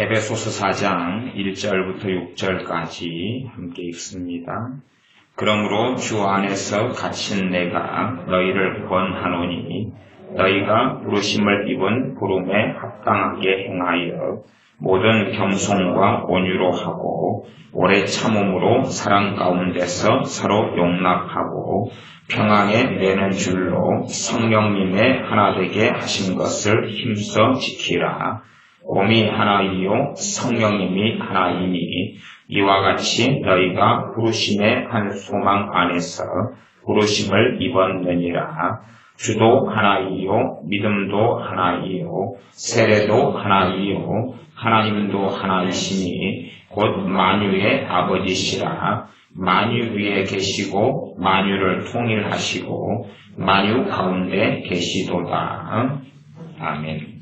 에베소서 4장 1절부터 6절까지 함께 읽습니다. 그러므로 주 안에서 갇힌 내가 너희를 권하노니 너희가 부르심을 입은 부름에 합당하게 행하여 모든 겸손과 온유로 하고 오래 참음으로 사랑 가운데서 서로 용납하고 평안에 매는 줄로 성령님의 하나 되게 하신 것을 힘써 지키라. 몸이 하나이요 성령님이 하나이니 이와 같이 너희가 부르심의 한 소망 안에서 부르심을 입었느니라. 주도 하나이요 믿음도 하나이요 세례도 하나이요 하나님도 하나이시니 곧 만유의 아버지시라. 만유 위에 계시고 만유를 통일하시고 만유 가운데 계시도다. 아멘.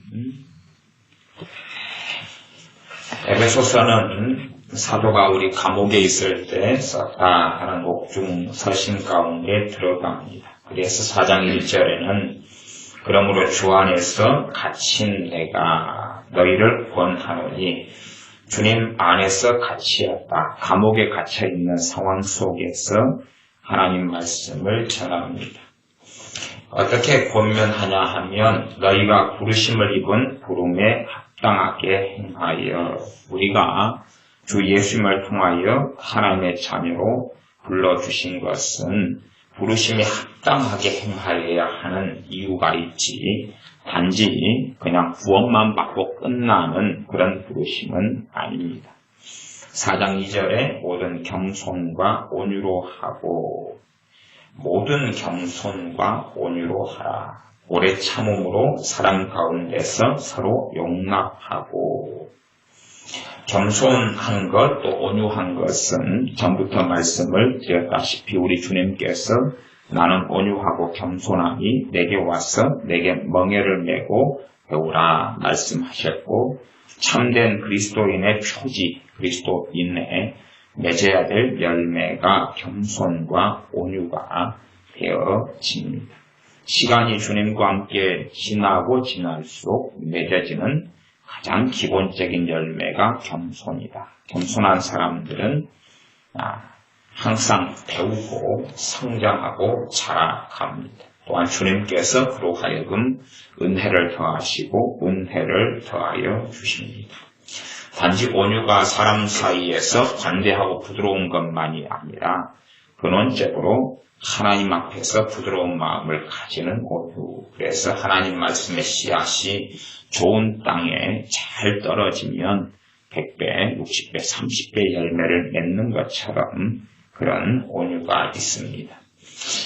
에베소서는 사도 바울이 감옥에 있을 때 썼다 하는 옥중 서신 가운데 들어갑니다. 그래서 4장 1절에는 그러므로 주 안에서 갇힌 내가 너희를 권하노니 주님 안에서 갇히었다. 감옥에 갇혀있는 상황 속에서 하나님 말씀을 전합니다. 어떻게 권면하냐 하면 너희가 부르심을 입은 부름에 합당하게 행하여 우리가 주 예수님을 통하여 하나님의 자녀로 불러주신 것은 부르심에 합당하게 행하여야 하는 이유가 있지 단지 그냥 구원만 받고 끝나는 그런 부르심은 아닙니다. 4장 2절에 모든 겸손과 온유로 하고 모든 겸손과 온유로 하라. 오래 참음으로 사랑 가운데서 서로 용납하고 겸손한 것 또 온유한 것은 전부터 말씀을 드렸다시피 우리 주님께서 나는 온유하고 겸손하니 내게 와서 내게 멍에를 메고 배우라 말씀하셨고 참된 그리스도인의 표지 그리스도인의 맺어야 될 열매가 겸손과 온유가 되어집니다. 시간이 주님과 함께 지나고 지날수록 맺어지는 가장 기본적인 열매가 겸손이다. 겸손한 사람들은 항상 배우고 성장하고 자라갑니다. 또한 주님께서 그로 하여금 은혜를 더하시고 은혜를 더하여 주십니다. 단지 온유가 사람 사이에서 관대하고 부드러운 것만이 아니라 근원적으로 하나님 앞에서 부드러운 마음을 가지는 온유. 그래서 하나님 말씀의 씨앗이 좋은 땅에 잘 떨어지면 100배, 60배, 30배 열매를 맺는 것처럼 그런 온유가 있습니다.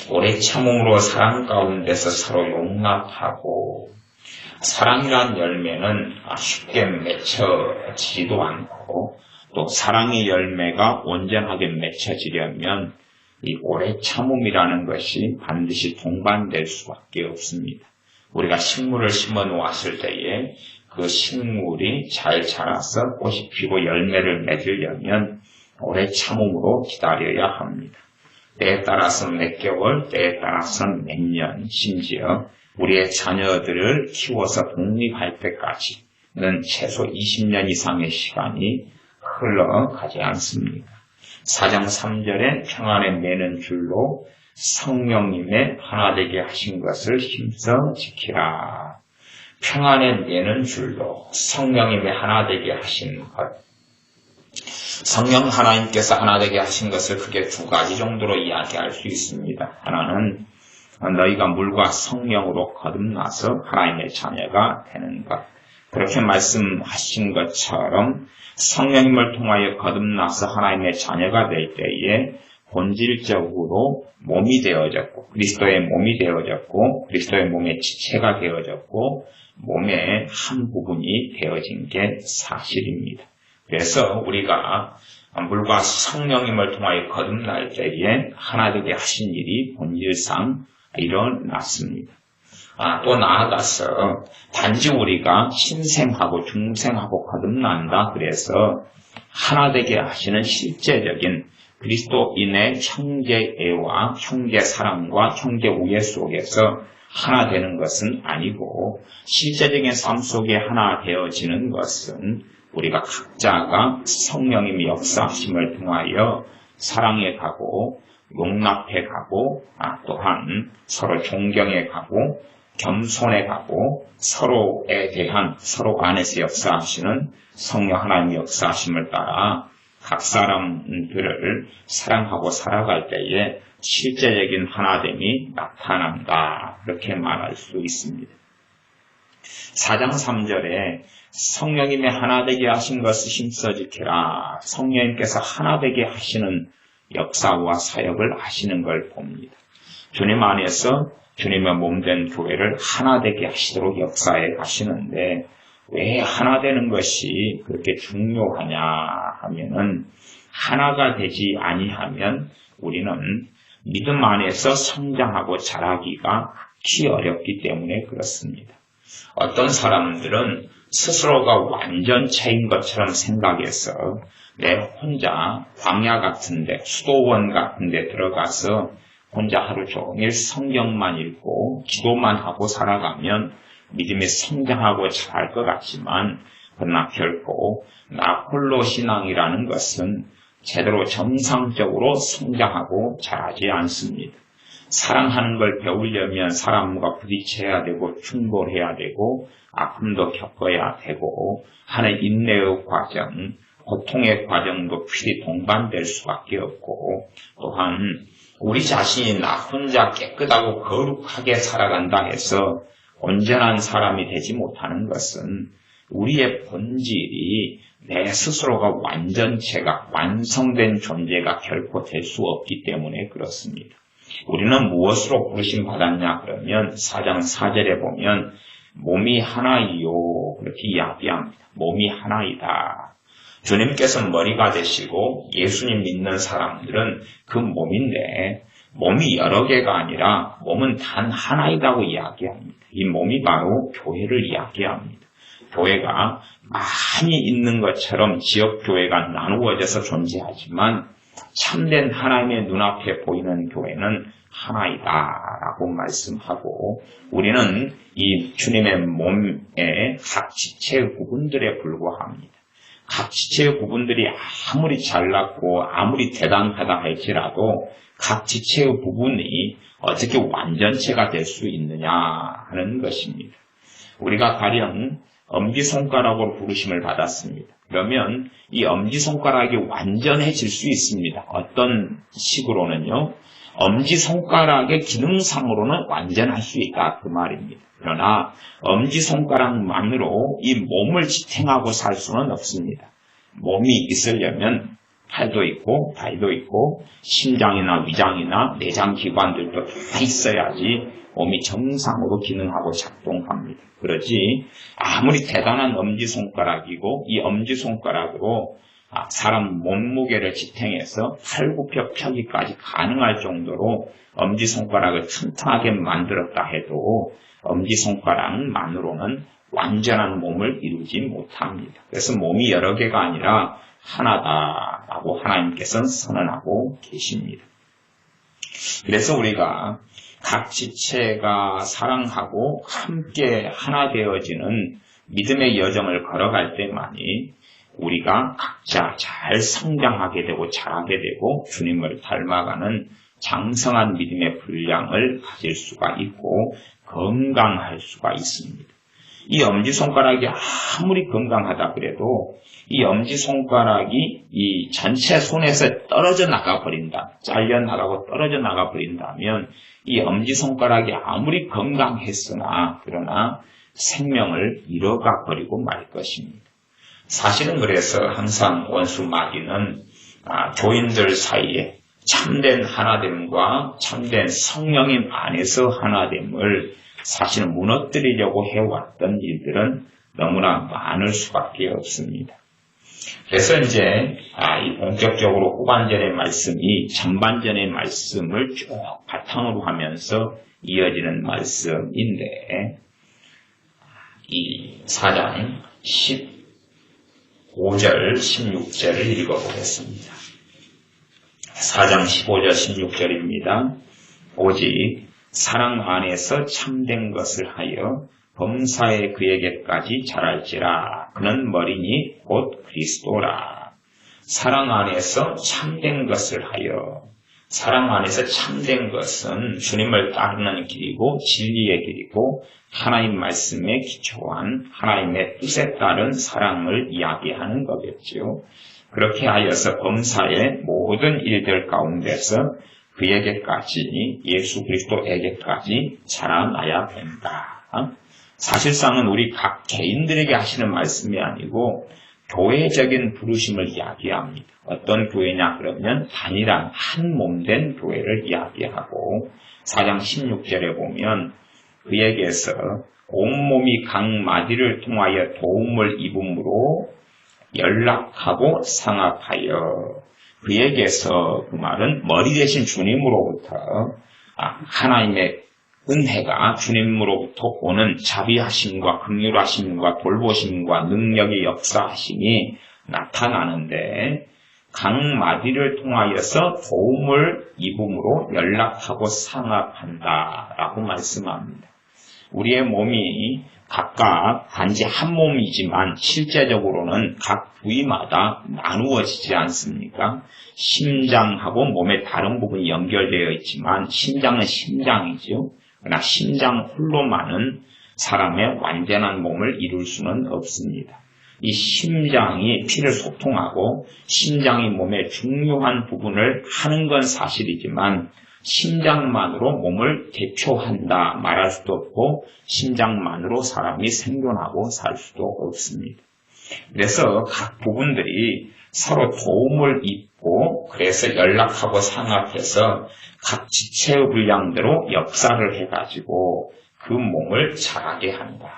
오래 참음으로 사랑 가운데서 서로 용납하고 사랑이란 열매는 쉽게 맺혀지지도 않고 또 사랑의 열매가 온전하게 맺혀지려면 이 오래 참음이라는 것이 반드시 동반될 수밖에 없습니다. 우리가 식물을 심어 놓았을 때에 그 식물이 잘 자라서 꽃이 피고 열매를 맺으려면 오래 참음으로 기다려야 합니다. 때에 따라서는 몇 개월, 때에 따라서는 몇 년, 심지어 우리의 자녀들을 키워서 독립할 때까지는 최소 20년 이상의 시간이 흘러가지 않습니다. 4장 3절에 평안에 매는 줄로 성령님의 하나 되게 하신 것을 힘써 지키라. 평안에 매는 줄로 성령님의 하나 되게 하신 것. 성령 하나님께서 하나 되게 하신 것을 크게 두 가지 정도로 이야기할 수 있습니다. 하나는 너희가 물과 성령으로 거듭나서 하나님의 자녀가 되는 것. 그렇게 말씀하신 것처럼 성령님을 통하여 거듭나서 하나님의 자녀가 될 때에 본질적으로 몸이 되어졌고 그리스도의 몸이 되어졌고 그리스도의 몸의 지체가 되어졌고 몸의 한 부분이 되어진 게 사실입니다. 그래서 우리가 물과 성령님을 통하여 거듭날 때에 하나 되게 하신 일이 본질상 일어났습니다. 또 나아가서 단지 우리가 신생하고 중생하고 거듭난다 그래서 하나 되게 하시는 실제적인 그리스도인의 형제애와 형제사랑과 형제우애 속에서 하나 되는 것은 아니고 실제적인 삶 속에 하나 되어지는 것은 우리가 각자가 성령님의 역사하심을 통하여 사랑해 가고 용납해 가고 또한 서로 존경해 가고 겸손해 가고 서로에 대한 서로 안에서 역사하시는 성령 하나님의 역사하심을 따라 각 사람들을 사랑하고 살아갈 때에 실제적인 하나됨이 나타난다. 그렇게 말할 수 있습니다. 4장 3절에 성령님의 하나되게 하신 것을 힘써 지키라. 성령님께서 하나되게 하시는 역사와 사역을 하시는 걸 봅니다. 주님 안에서 주님의 몸된 교회를 하나되게 하시도록 역사해 가시는데 왜 하나되는 것이 그렇게 중요하냐 하면은 하나가 되지 아니하면 우리는 믿음 안에서 성장하고 자라기가 극히 어렵기 때문에 그렇습니다. 어떤 사람들은 스스로가 완전체인 것처럼 생각해서 내 혼자 광야 같은데 수도원 같은데 들어가서 혼자 하루 종일 성경만 읽고 기도만 하고 살아가면 믿음이 성장하고 자랄 것 같지만 그러나 결코 나 홀로 신앙이라는 것은 제대로 정상적으로 성장하고 자라지 않습니다. 사랑하는 걸 배우려면 사람과 부딪혀야 되고 충돌해야 되고 아픔도 겪어야 되고 하는 인내의 과정, 고통의 과정도 필히 동반될 수밖에 없고 또한 우리 자신이 나 혼자 깨끗하고 거룩하게 살아간다 해서 온전한 사람이 되지 못하는 것은 우리의 본질이 내 스스로가 완전체가 완성된 존재가 결코 될 수 없기 때문에 그렇습니다. 우리는 무엇으로 부르심 받았냐 그러면 4장 4절에 보면 몸이 하나이요 그렇게 이야기합니다. 몸이 하나이다. 주님께서 머리가 되시고 예수님 믿는 사람들은 그 몸인데 몸이 여러 개가 아니라 몸은 단 하나이라고 이야기합니다. 이 몸이 바로 교회를 이야기합니다. 교회가 많이 있는 것처럼 지역교회가 나누어져서 존재하지만 참된 하나님의 눈앞에 보이는 교회는 하나이다라고 말씀하고 우리는 이 주님의 몸의 각 지체의 부분들에 불과합니다. 각 지체의 부분들이 아무리 잘났고 아무리 대단하다 할지라도 각 지체의 부분이 어떻게 완전체가 될 수 있느냐 하는 것입니다. 우리가 가령 엄지손가락으로 부르심을 받았습니다. 그러면 이 엄지손가락이 완전해질 수 있습니다. 어떤 식으로는요. 엄지손가락의 기능상으로는 완전할 수 있다 그 말입니다. 그러나 엄지손가락만으로 이 몸을 지탱하고 살 수는 없습니다. 몸이 있으려면 팔도 있고 다리도 있고 심장이나 위장이나 내장기관들도 다 있어야지 몸이 정상으로 기능하고 작동합니다. 그러지 아무리 대단한 엄지손가락이고 이 엄지손가락으로 사람 몸무게를 지탱해서 팔굽혀 펴기까지 가능할 정도로 엄지손가락을 튼튼하게 만들었다 해도 엄지손가락만으로는 완전한 몸을 이루지 못합니다. 그래서 몸이 여러 개가 아니라 하나다라고 하나님께서는 선언하고 계십니다. 그래서 우리가 각 지체가 사랑하고 함께 하나 되어지는 믿음의 여정을 걸어갈 때만이 우리가 각자 잘 성장하게 되고 자라게 되고 주님을 닮아가는 장성한 믿음의 분량을 가질 수가 있고 건강할 수가 있습니다. 이 엄지손가락이 아무리 건강하다 그래도 이 엄지손가락이 이 전체 손에서 떨어져 나가버린다, 잘려나가고 떨어져 나가버린다면 이 엄지손가락이 아무리 건강했으나 그러나 생명을 잃어가 버리고 말 것입니다. 사실은 그래서 항상 원수 마귀는 교인들 사이에 참된 하나됨과 참된 성령님 안에서 하나됨을 사실은 무너뜨리려고 해왔던 일들은 너무나 많을 수밖에 없습니다. 그래서 이제 이 본격적으로 후반전의 말씀이 전반전의 말씀을 쭉 바탕으로 하면서 이어지는 말씀인데 이 4장 15절 16절을 읽어보겠습니다. 4장 15절 16절입니다. 오직 사랑 안에서 참된 것을 하여 범사에 그에게까지 자랄지라. 그는 머리니 곧 그리스도라. 사랑 안에서 참된 것을 하여. 사랑 안에서 참된 것은 주님을 따르는 길이고 진리의 길이고 하나님 말씀에 기초한 하나님의 뜻에 따른 사랑을 이야기하는 거겠죠. 그렇게 하여서 범사의 모든 일들 가운데서 그에게까지, 예수 그리스도에게까지 자라나야 된다. 사실상은 우리 각 개인들에게 하시는 말씀이 아니고 교회적인 부르심을 이야기합니다. 어떤 교회냐 그러면 단일한 한 몸된 교회를 이야기하고 4장 16절에 보면 그에게서 온몸이 각 마디를 통하여 도움을 입음으로 연락하고 상합하여. 그에게서, 그 말은 머리 대신 주님으로부터 하나님의 은혜가 주님으로부터 오는 자비하심과 긍휼하심과 돌보심과 능력의 역사하심이 나타나는데 각 마디를 통하여서 도움을 입음으로 연락하고 상합한다라고 말씀합니다. 우리의 몸이 각각 단지 한 몸이지만 실제적으로는 각 부위마다 나누어지지 않습니까? 심장하고 몸의 다른 부분이 연결되어 있지만 심장은 심장이죠. 그러나 심장 홀로만은 사람의 완전한 몸을 이룰 수는 없습니다. 이 심장이 피를 소통하고 심장이 몸의 중요한 부분을 하는 건 사실이지만 심장만으로 몸을 대표한다 말할 수도 없고 심장만으로 사람이 생존하고 살 수도 없습니다. 그래서 각 부분들이 서로 도움을 입고 그래서 연락하고 상합해서 각 지체의 분량대로 역사를 해가지고 그 몸을 자라게 한다.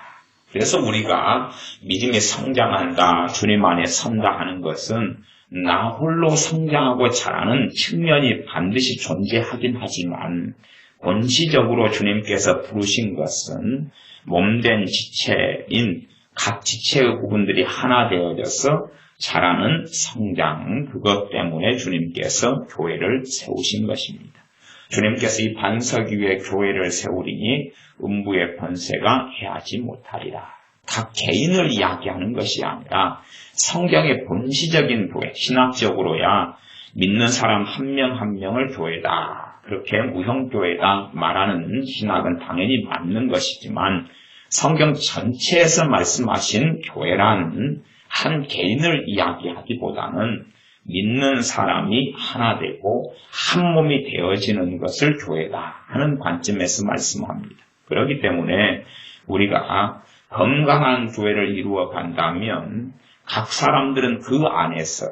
그래서 우리가 믿음이 성장한다, 주님 안에 선다 하는 것은 나 홀로 성장하고 자라는 측면이 반드시 존재하긴 하지만 원시적으로 주님께서 부르신 것은 몸된 지체인 각 지체의 부분들이 하나 되어져서 자라는 성장, 그것 때문에 주님께서 교회를 세우신 것입니다. 주님께서 이 반석 위에 교회를 세우리니 음부의 권세가 해하지 못하리라. 각 개인을 이야기하는 것이 아니라 성경의 본시적인 교회, 신학적으로야 믿는 사람 한 명 한 명을 교회다, 그렇게 무형교회다 말하는 신학은 당연히 맞는 것이지만 성경 전체에서 말씀하신 교회란 한 개인을 이야기하기보다는 믿는 사람이 하나 되고 한 몸이 되어지는 것을 교회다 하는 관점에서 말씀합니다. 그렇기 때문에 우리가 건강한 교회를 이루어 간다면 각 사람들은 그 안에서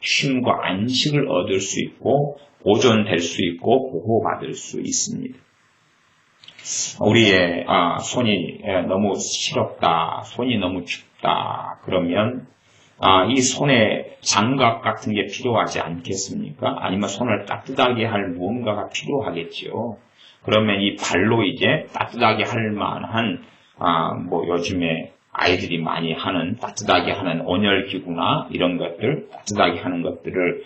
쉼과 안식을 얻을 수 있고 보존될 수 있고 보호받을 수 있습니다. 우리의 손이 너무 시렵다, 손이 너무 춥다 그러면 이 손에 장갑 같은 게 필요하지 않겠습니까? 아니면 손을 따뜻하게 할 무언가가 필요하겠죠. 그러면 이 발로 이제 따뜻하게 할 만한 요즘에 아이들이 많이 하는 따뜻하게 하는 온열기구나 이런 것들, 따뜻하게 하는 것들을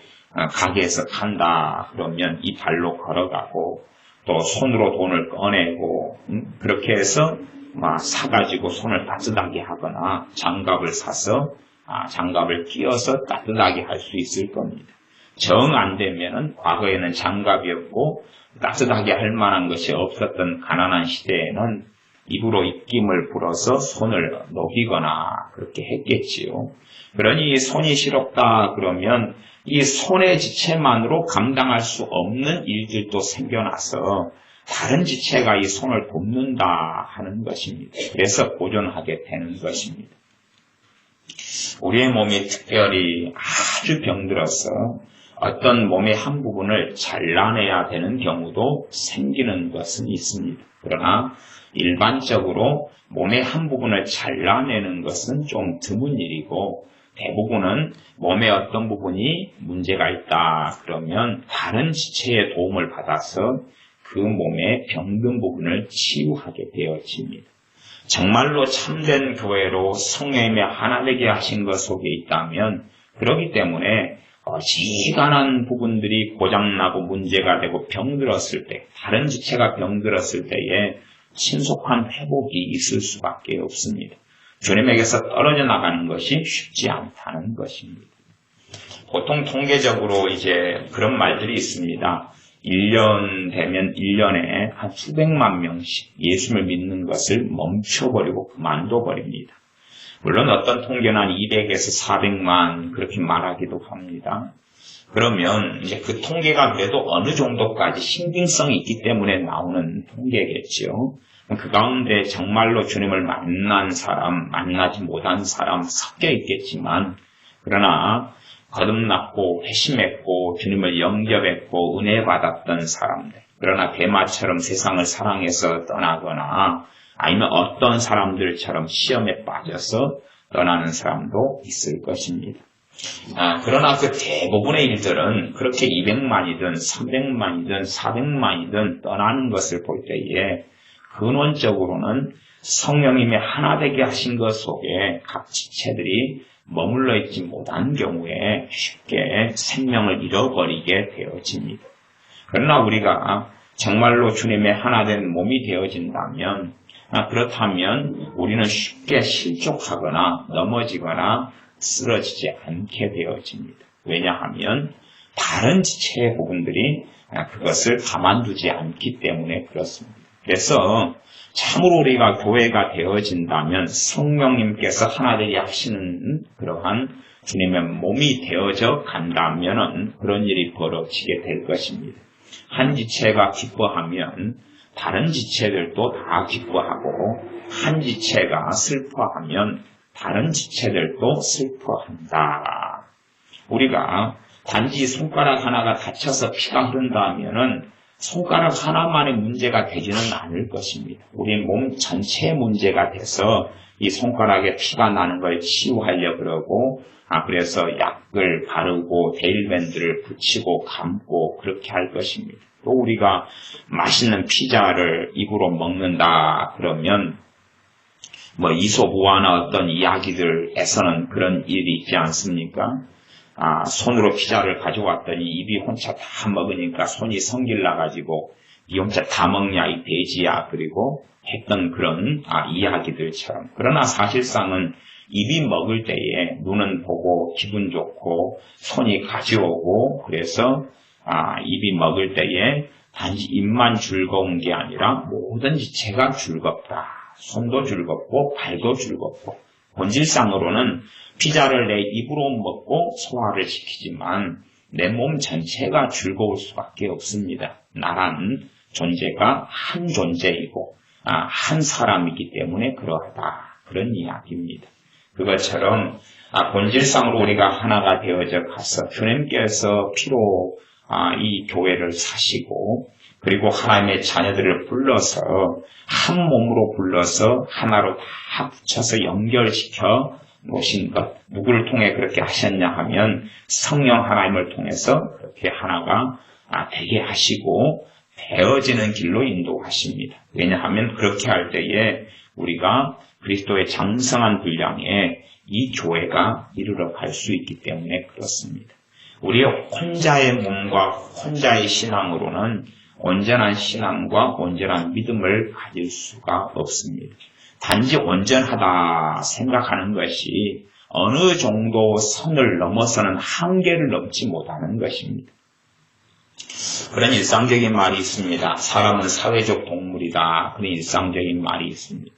가게에서 판다 그러면 이 발로 걸어가고 또 손으로 돈을 꺼내고 그렇게 해서 사가지고 손을 따뜻하게 하거나 장갑을 사서 장갑을 끼워서 따뜻하게 할 수 있을 겁니다. 정 안 되면은 과거에는 장갑이 없고 따뜻하게 할 만한 것이 없었던 가난한 시대에는 입으로 입김을 불어서 손을 녹이거나 그렇게 했겠지요. 그러니 손이 시렵다 그러면 이 손의 지체만으로 감당할 수 없는 일들도 생겨나서 다른 지체가 이 손을 돕는다 하는 것입니다. 그래서 보존하게 되는 것입니다. 우리의 몸이 특별히 아주 병들어서 어떤 몸의 한 부분을 잘라내야 되는 경우도 생기는 것은 있습니다. 그러나 일반적으로 몸의 한 부분을 잘라내는 것은 좀 드문 일이고 대부분은 몸의 어떤 부분이 문제가 있다 그러면 다른 지체의 도움을 받아서 그 몸의 병든 부분을 치유하게 되어집니다. 정말로 참된 교회로 성령님의 하나 되게 하신 것 속에 있다면 그렇기 때문에 어지간한 부분들이 고장나고 문제가 되고 병들었을 때, 다른 지체가 병들었을 때에 신속한 회복이 있을 수밖에 없습니다. 주님에게서 떨어져 나가는 것이 쉽지 않다는 것입니다. 보통 통계적으로 이제 그런 말들이 있습니다. 1년 되면 1년에 한 수백만 명씩 예수를 믿는 것을 멈춰버리고 그만둬버립니다. 물론 어떤 통계는 한 200에서 400만 그렇게 말하기도 합니다. 그러면 이제 그 통계가 그래도 어느 정도까지 신빙성이 있기 때문에 나오는 통계겠죠. 그 가운데 정말로 주님을 만난 사람, 만나지 못한 사람 섞여 있겠지만, 그러나 거듭났고 회심했고 주님을 영접했고 은혜 받았던 사람들, 그러나 대마처럼 세상을 사랑해서 떠나거나 아니면 어떤 사람들처럼 시험에 빠져서 떠나는 사람도 있을 것입니다. 그러나 그 대부분의 일들은 그렇게 200만이든 300만이든 400만이든 떠나는 것을 볼 때에 근원적으로는 성령님의 하나 되게 하신 것 속에 각 지체들이 머물러 있지 못한 경우에 쉽게 생명을 잃어버리게 되어집니다. 그러나 우리가 정말로 주님의 하나 된 몸이 되어진다면, 그렇다면 우리는 쉽게 실족하거나 넘어지거나 쓰러지지 않게 되어집니다. 왜냐하면 다른 지체의 부분들이 그것을 가만두지 않기 때문에 그렇습니다. 그래서 참으로 우리가 교회가 되어진다면 성령님께서 하나 되게 하시는 그러한 주님의 몸이 되어져 간다면 그런 일이 벌어지게 될 것입니다. 한 지체가 기뻐하면 다른 지체들도 다 기뻐하고, 한 지체가 슬퍼하면 다른 지체들도 슬퍼한다. 우리가 단지 손가락 하나가 다쳐서 피가 흐른다면은 손가락 하나만의 문제가 되지는 않을 것입니다. 우리 몸 전체의 문제가 돼서 이 손가락에 피가 나는 걸 치유하려 그러고, 그래서 약을 바르고 데일밴드를 붙이고 감고 그렇게 할 것입니다. 또 우리가 맛있는 피자를 입으로 먹는다 그러면 이소부화나 어떤 이야기들에서는 그런 일이 있지 않습니까? 손으로 피자를 가져왔더니 입이 혼자 다 먹으니까 손이 성질 나가지고 이 혼자 다 먹냐 이 돼지야, 그리고 했던 그런 이야기들처럼. 그러나 사실상은 입이 먹을 때에 눈은 보고 기분 좋고 손이 가져오고, 그래서 입이 먹을 때에 단지 입만 즐거운 게 아니라 모든 지체가 즐겁다. 손도 즐겁고 발도 즐겁고, 본질상으로는 피자를 내 입으로 먹고 소화를 시키지만 내 몸 전체가 즐거울 수밖에 없습니다. 나라는 존재가 한 존재이고 한 사람이기 때문에 그러하다. 그런 이야기입니다. 그것처럼 본질상으로 우리가 하나가 되어져 가서 주님께서 피로 이 교회를 사시고, 그리고 하나님의 자녀들을 불러서 한 몸으로 불러서 하나로 다 붙여서 연결시켜 놓으신 것, 누구를 통해 그렇게 하셨냐 하면 성령 하나님을 통해서 그렇게 하나가 되게 하시고 되어지는 길로 인도하십니다. 왜냐하면 그렇게 할 때에 우리가 그리스도의 장성한 분량에 이 교회가 이르러 갈 수 있기 때문에 그렇습니다. 우리의 혼자의 몸과 혼자의 신앙으로는 온전한 신앙과 온전한 믿음을 가질 수가 없습니다. 단지 온전하다 생각하는 것이 어느 정도 선을 넘어서는 한계를 넘지 못하는 것입니다. 그런 일상적인 말이 있습니다. 사람은 사회적 동물이다. 그런 일상적인 말이 있습니다.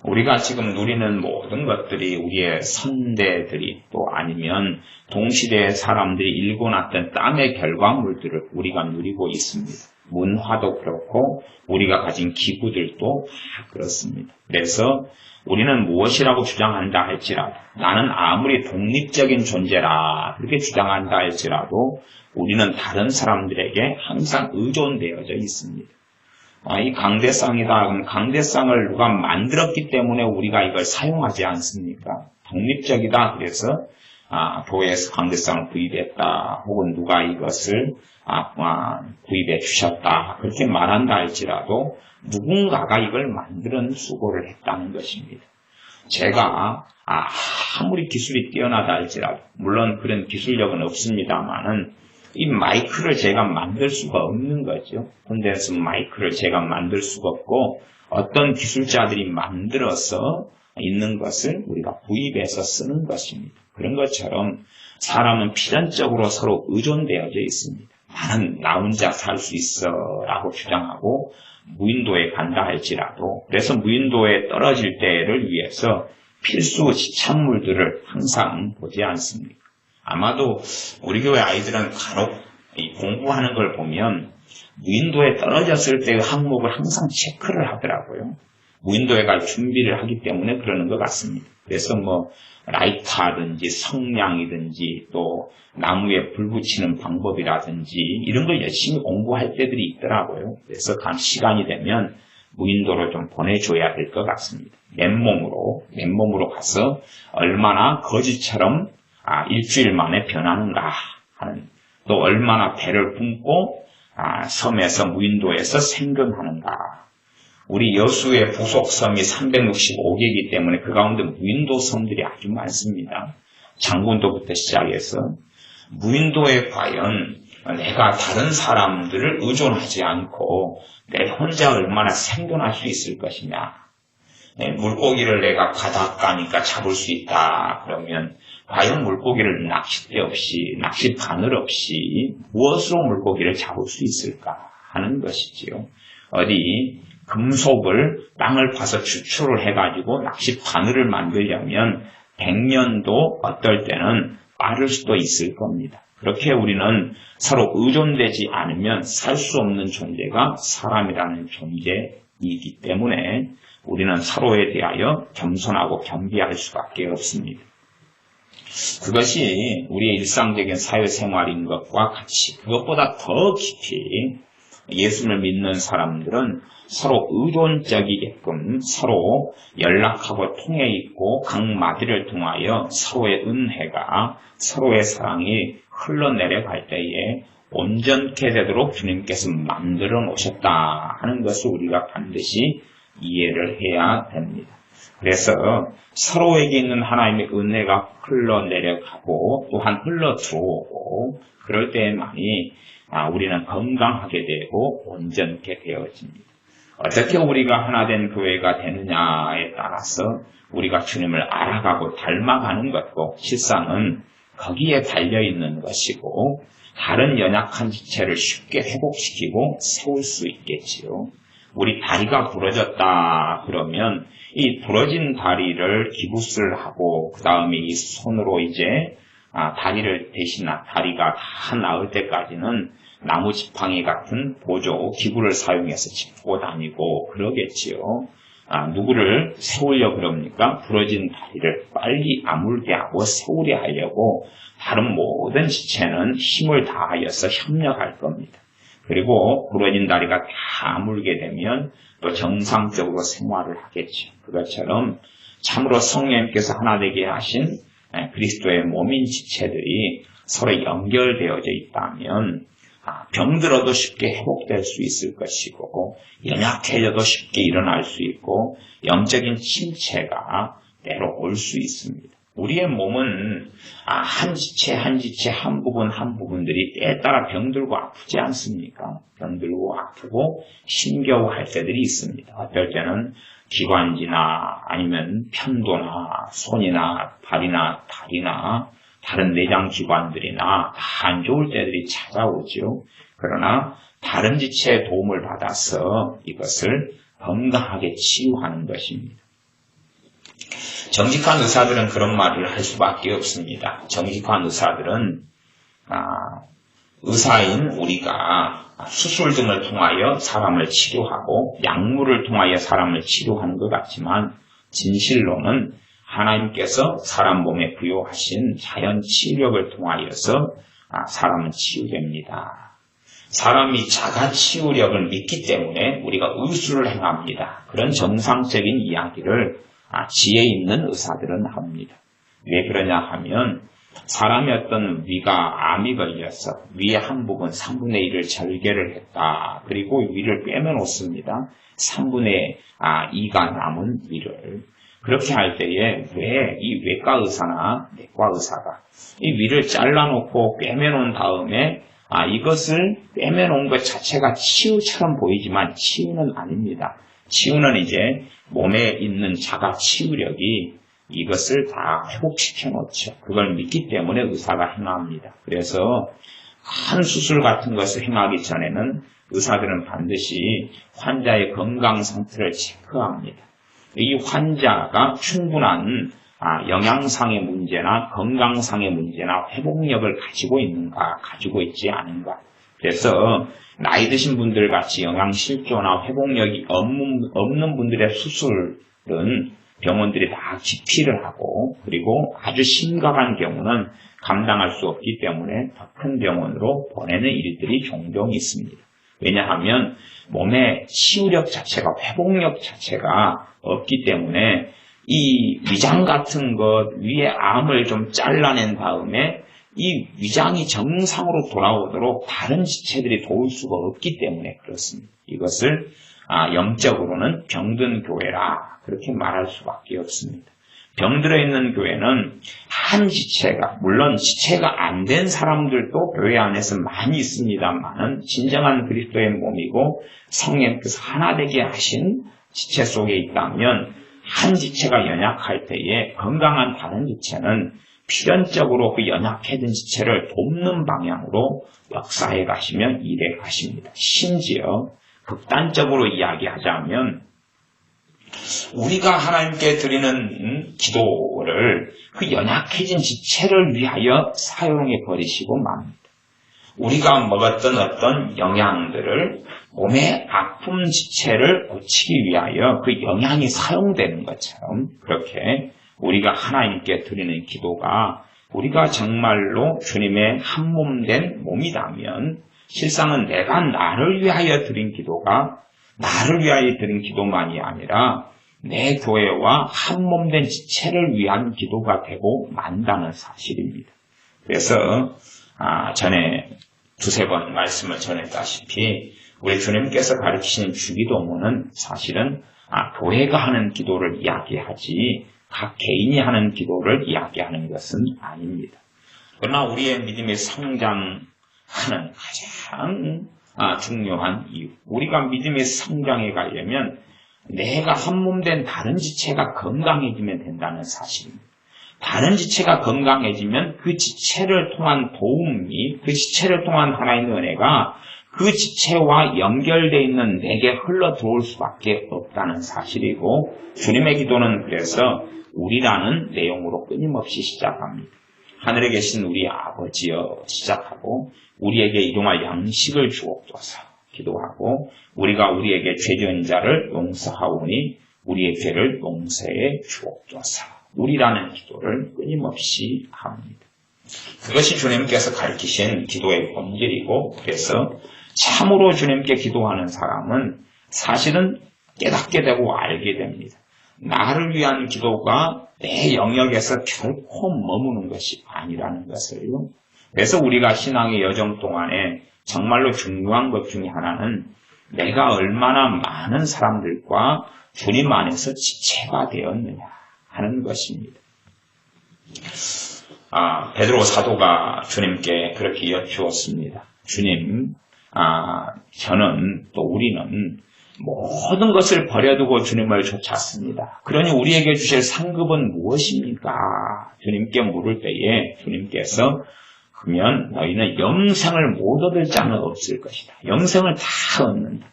우리가 지금 누리는 모든 것들이 우리의 선대들이 또 아니면 동시대의 사람들이 일궈놨던 땀의 결과물들을 우리가 누리고 있습니다. 문화도 그렇고 우리가 가진 기구들도 다 그렇습니다. 그래서 우리는 무엇이라고 주장한다 할지라도, 나는 아무리 독립적인 존재라 그렇게 주장한다 할지라도 우리는 다른 사람들에게 항상 의존되어져 있습니다. 이 강대상이다. 그럼 강대상을 누가 만들었기 때문에 우리가 이걸 사용하지 않습니까? 독립적이다. 그래서 교회에서 강대상을 구입했다. 혹은 누가 이것을 구입해 주셨다. 그렇게 말한다 할지라도 누군가가 이걸 만드는 수고를 했다는 것입니다. 제가 아무리 기술이 뛰어나다 할지라도, 물론 그런 기술력은 없습니다만은 이 마이크를 제가 만들 수가 없는 거죠. 콘덴서 마이크를 제가 만들 수가 없고 어떤 기술자들이 만들어서 있는 것을 우리가 구입해서 쓰는 것입니다. 그런 것처럼 사람은 필연적으로 서로 의존되어져 있습니다. 나는 나 혼자 살 수 있어 라고 주장하고 무인도에 간다 할지라도, 그래서 무인도에 떨어질 때를 위해서 필수 지참물들을 항상 보지 않습니까? 아마도 우리 교회 아이들은 간혹 공부하는 걸 보면 무인도에 떨어졌을 때의 항목을 항상 체크를 하더라고요. 무인도에 갈 준비를 하기 때문에 그러는 것 같습니다. 그래서 뭐 라이터든지 성냥이든지 또 나무에 불 붙이는 방법이라든지 이런 걸 열심히 공부할 때들이 있더라고요. 그래서 시간이 되면 무인도로 좀 보내줘야 될 것 같습니다. 맨몸으로 가서 얼마나 거지처럼 일주일 만에 변하는가 하는, 또 얼마나 배를 뿜고 섬에서 무인도에서 생존하는가. 우리 여수의 부속섬이 365개이기 때문에 그 가운데 무인도 섬들이 아주 많습니다. 장군도부터 시작해서 무인도에 과연 내가 다른 사람들을 의존하지 않고 내 혼자 얼마나 생존할 수 있을 것이냐. 물고기를 내가 바닷가니까 잡을 수 있다. 그러면 과연 물고기를 낚싯대 없이, 낚시 바늘 없이 무엇으로 물고기를 잡을 수 있을까 하는 것이지요. 어디 금속을 땅을 파서 추출을 해가지고 낚시 바늘을 만들려면 100년도 어떨 때는 빠를 수도 있을 겁니다. 그렇게 우리는 서로 의존되지 않으면 살 수 없는 존재가 사람이라는 존재이기 때문에 우리는 서로에 대하여 겸손하고 겸비할 수밖에 없습니다. 그것이 우리의 일상적인 사회생활인 것과 같이, 그것보다 더 깊이 예수를 믿는 사람들은 서로 의존적이게끔 서로 연락하고 통해 있고 각 마디를 통하여 서로의 은혜가, 서로의 사랑이 흘러내려갈 때에 온전케 되도록 주님께서 만들어 놓으셨다 하는 것을 우리가 반드시 이해를 해야 됩니다. 그래서 서로에게 있는 하나님의 은혜가 흘러내려가고 또한 흘러들어오고 그럴 때만이 우리는 건강하게 되고 온전케 되어집니다. 어떻게 우리가 하나된 교회가 되느냐에 따라서 우리가 주님을 알아가고 닮아가는 것도 실상은 거기에 달려있는 것이고, 다른 연약한 지체를 쉽게 회복시키고 세울 수 있겠지요. 우리 다리가 부러졌다 그러면 이 부러진 다리를 기부스를 하고 그 다음에 이 손으로 이제 다리를 다리가 다 나을 때까지는 나무 지팡이 같은 보조 기구를 사용해서 짚고 다니고 그러겠지요. 누구를 세우려 그럽니까? 부러진 다리를 빨리 아물게 하고 세우려 하려고 다른 모든 지체는 힘을 다하여서 협력할 겁니다. 그리고 부러진 다리가 다 아물게 되면 또 정상적으로 생활을 하겠죠. 그것처럼 참으로 성령님께서 하나 되게 하신 그리스도의 몸인 지체들이 서로 연결되어져 있다면 병들어도 쉽게 회복될 수 있을 것이고, 연약해져도 쉽게 일어날 수 있고, 영적인 침체가 때로 올 수 있습니다. 우리의 몸은 한 지체 한 부분들이 때에 따라 병들고 아프지 않습니까? 병들고 아프고 힘겨워할 때들이 있습니다. 어떨 때는 기관지나 아니면 편도나 손이나 발이나 다리나 다른 내장 기관들이나 다 안 좋을 때들이 찾아오죠. 그러나 다른 지체의 도움을 받아서 이것을 건강하게 치유하는 것입니다. 정직한 의사들은 그런 말을 할 수밖에 없습니다. 정직한 의사들은 의사인 우리가 수술 등을 통하여 사람을 치료하고 약물을 통하여 사람을 치료하는 것 같지만 진실로는 하나님께서 사람 몸에 부여하신 자연 치유력을 통하여서 사람은 치유됩니다. 사람이 자가 치유력을 믿기 때문에 우리가 의술을 행합니다. 그런 정상적인 이야기를 지혜 있는 의사들은 합니다. 왜 그러냐 하면 사람의 어떤 위가 암이 걸려서 위의 한 부분 3분의 1을 절개를 했다. 그리고 위를 빼놓습니다. 3분의 2가 남은 위를. 그렇게 할 때에 왜 이 외과 의사나 내과 의사가 이 위를 잘라놓고 꿰매놓은 다음에 이것을 꿰매놓은 것 자체가 치유처럼 보이지만 치유는 아닙니다. 치유는 이제 몸에 있는 자가 치유력이 이것을 다 회복시켜 놓죠. 그걸 믿기 때문에 의사가 행합니다. 그래서 큰 수술 같은 것을 행하기 전에는 의사들은 반드시 환자의 건강 상태를 체크합니다. 이 환자가 충분한 영양상의 문제나 건강상의 문제나 회복력을 가지고 있는가, 가지고 있지 않은가. 그래서 나이 드신 분들 같이 영양실조나 회복력이 없는 분들의 수술은 병원들이 다 기피를 하고, 그리고 아주 심각한 경우는 감당할 수 없기 때문에 더 큰 병원으로 보내는 일들이 종종 있습니다. 왜냐하면 몸의 치유력 자체가, 회복력 자체가 없기 때문에 이 위장 같은 것 위에 암을 좀 잘라낸 다음에 이 위장이 정상으로 돌아오도록 다른 지체들이 도울 수가 없기 때문에 그렇습니다. 이것을 영적으로는 병든 교회라 그렇게 말할 수밖에 없습니다. 병들어 있는 교회는 한 지체가, 물론 지체가 안 된 사람들도 교회 안에서 많이 있습니다만은 진정한 그리스도의 몸이고 성령께서 하나 되게 하신 지체 속에 있다면 한 지체가 연약할 때에 건강한 다른 지체는 필연적으로 그 연약해진 지체를 돕는 방향으로 역사해 가시며 일해 가십니다. 심지어 극단적으로 이야기하자면 우리가 하나님께 드리는 기도를 그 연약해진 지체를 위하여 사용해 버리시고 맙니다. 우리가 먹었던 어떤 영양들을 몸의 아픔 지체를 고치기 위하여 그 영양이 사용되는 것처럼 그렇게 우리가 하나님께 드리는 기도가 우리가 정말로 주님의 한 몸된 몸이라면 실상은 내가 나를 위하여 드린 기도가 나를 위하여 드린 기도만이 아니라 내 교회와 한 몸된 지체를 위한 기도가 되고 만다는 사실입니다. 그래서 전에 두세 번 말씀을 전했다시피 우리 주님께서 가르치신 주기도문은 사실은 교회가 하는 기도를 이야기하지 각 개인이 하는 기도를 이야기하는 것은 아닙니다. 그러나 우리의 믿음이 성장하는 가장 중요한 이유, 우리가 믿음의 성장에 가려면 내가 한 몸된 다른 지체가 건강해지면 된다는 사실입니다. 다른 지체가 건강해지면 그 지체를 통한 도움이, 그 지체를 통한 하나님의 은혜가 그 지체와 연결되어 있는 내게 흘러 들어올 수밖에 없다는 사실이고, 주님의 기도는 그래서 우리라는 내용으로 끊임없이 시작합니다. 하늘에 계신 우리 아버지여 시작하고 우리에게 일용할 양식을 주옵소서 기도하고, 우리가 우리에게 죄 지은 자를 용서하오니 우리의 죄를 용서해 주옵소서, 우리라는 기도를 끊임없이 합니다. 그것이 주님께서 가르치신 기도의 본질이고, 그래서 참으로 주님께 기도하는 사람은 사실은 깨닫게 되고 알게 됩니다. 나를 위한 기도가 내 영역에서 결코 머무는 것이 아니라는 것을요. 그래서 우리가 신앙의 여정 동안에 정말로 중요한 것 중에 하나는 내가 얼마나 많은 사람들과 주님 안에서 지체가 되었느냐 하는 것입니다. 베드로 사도가 주님께 그렇게 여쭈었습니다. 주님, 저는 또 우리는 모든 것을 버려두고 주님을 쫓았습니다. 그러니 우리에게 주실 상급은 무엇입니까? 주님께 물을 때에 주님께서 그러면 너희는 영생을 못 얻을 자는 없을 것이다. 영생을 다 얻는다.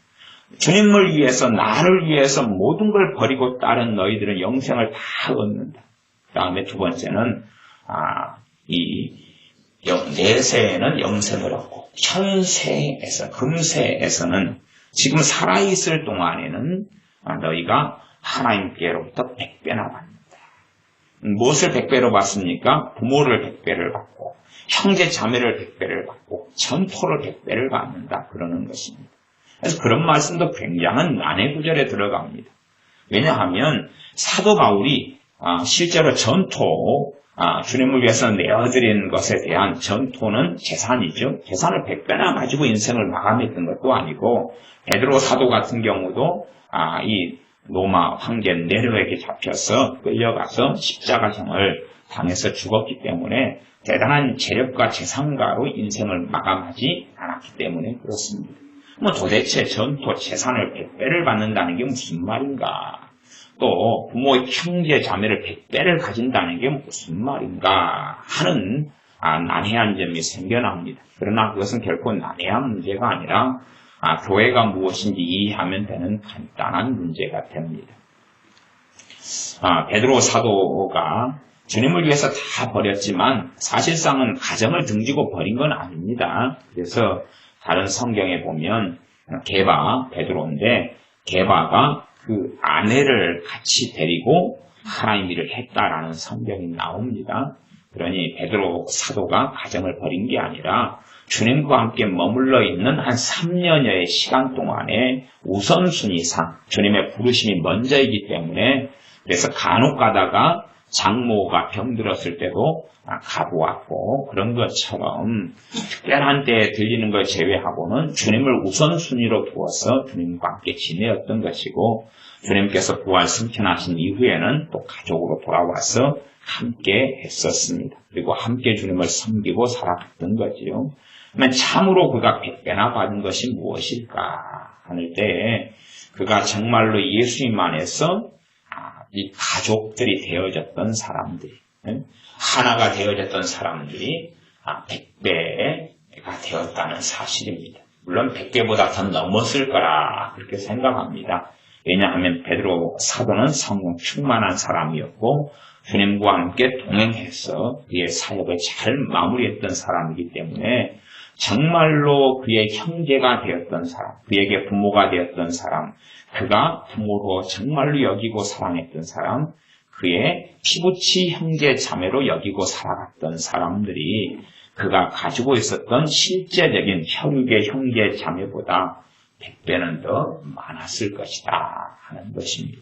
주님을 위해서, 나를 위해서 모든 걸 버리고 따른 너희들은 영생을 다 얻는다. 그 다음에 두 번째는 내세에는 영생을 얻고 현세에서, 금세에서는 지금 살아있을 동안에는 너희가 하나님께로부터 100배나 받는다. 무엇을 100배로 받습니까? 부모를 100배를 받고 형제 자매를 100배를 받고 전토를 100배를 받는다. 그러는 것입니다. 그래서 그런 말씀도 굉장한 난해 구절에 들어갑니다. 왜냐하면 사도 바울이 실제로 전토, 주님을 위해서 내어드린 것에 대한 전토는 재산이죠. 재산을 100배나 가지고 인생을 마감했던 것도 아니고, 베드로 사도 같은 경우도 이 로마 황제 네로에게 잡혀서 끌려가서 십자가형을 당해서 죽었기 때문에 대단한 재력과 재산가로 인생을 마감하지 않았기 때문에 그렇습니다. 뭐 도대체 전토 재산을 100배를 받는다는 게 무슨 말인가? 또 부모 형제 자매를 100배를 가진다는 게 무슨 말인가? 하는 난해한 점이 생겨납니다. 그러나 그것은 결코 난해한 문제가 아니라 교회가 무엇인지 이해하면 되는 간단한 문제가 됩니다. 베드로 사도가 주님을 위해서 다 버렸지만 사실상은 가정을 등지고 버린 건 아닙니다. 그래서 다른 성경에 보면 베드로인데 게바가 그 아내를 같이 데리고 하나님 일을 했다라는 성경이 나옵니다. 그러니 베드로 사도가 가정을 버린 게 아니라 주님과 함께 머물러 있는 한 3년여의 시간 동안에 우선순위상 주님의 부르심이 먼저이기 때문에 그래서 간혹 가다가 장모가 병들었을 때도 가보았고 그런 것처럼 특별한 때에 들리는 걸 제외하고는 주님을 우선순위로 두어서 주님과 함께 지내었던 것이고 주님께서 부활 승천하신 이후에는 또 가족으로 돌아와서 함께 했었습니다. 그리고 함께 주님을 섬기고 살아갔던 거지요. 그러면 참으로 그가 100배나 받은 것이 무엇일까 하는 때에 그가 정말로 예수님 안에서 이 가족들이 되어졌던 사람들이 하나가 되어졌던 사람들이 100배가 되었다는 사실입니다. 물론 100배보다 더 넘었을 거라 그렇게 생각합니다. 왜냐하면 베드로 사도는 성령 충만한 사람이었고 주님과 함께 동행해서 그의 사역을 잘 마무리했던 사람이기 때문에 정말로 그의 형제가 되었던 사람, 그에게 부모가 되었던 사람, 그가 부모로 정말로 여기고 사랑했던 사람, 그의 피부치 형제 자매로 여기고 살아갔던 사람들이 그가 가지고 있었던 실제적인 혈육의 형제 자매보다 100배는 더 많았을 것이다 하는 것입니다.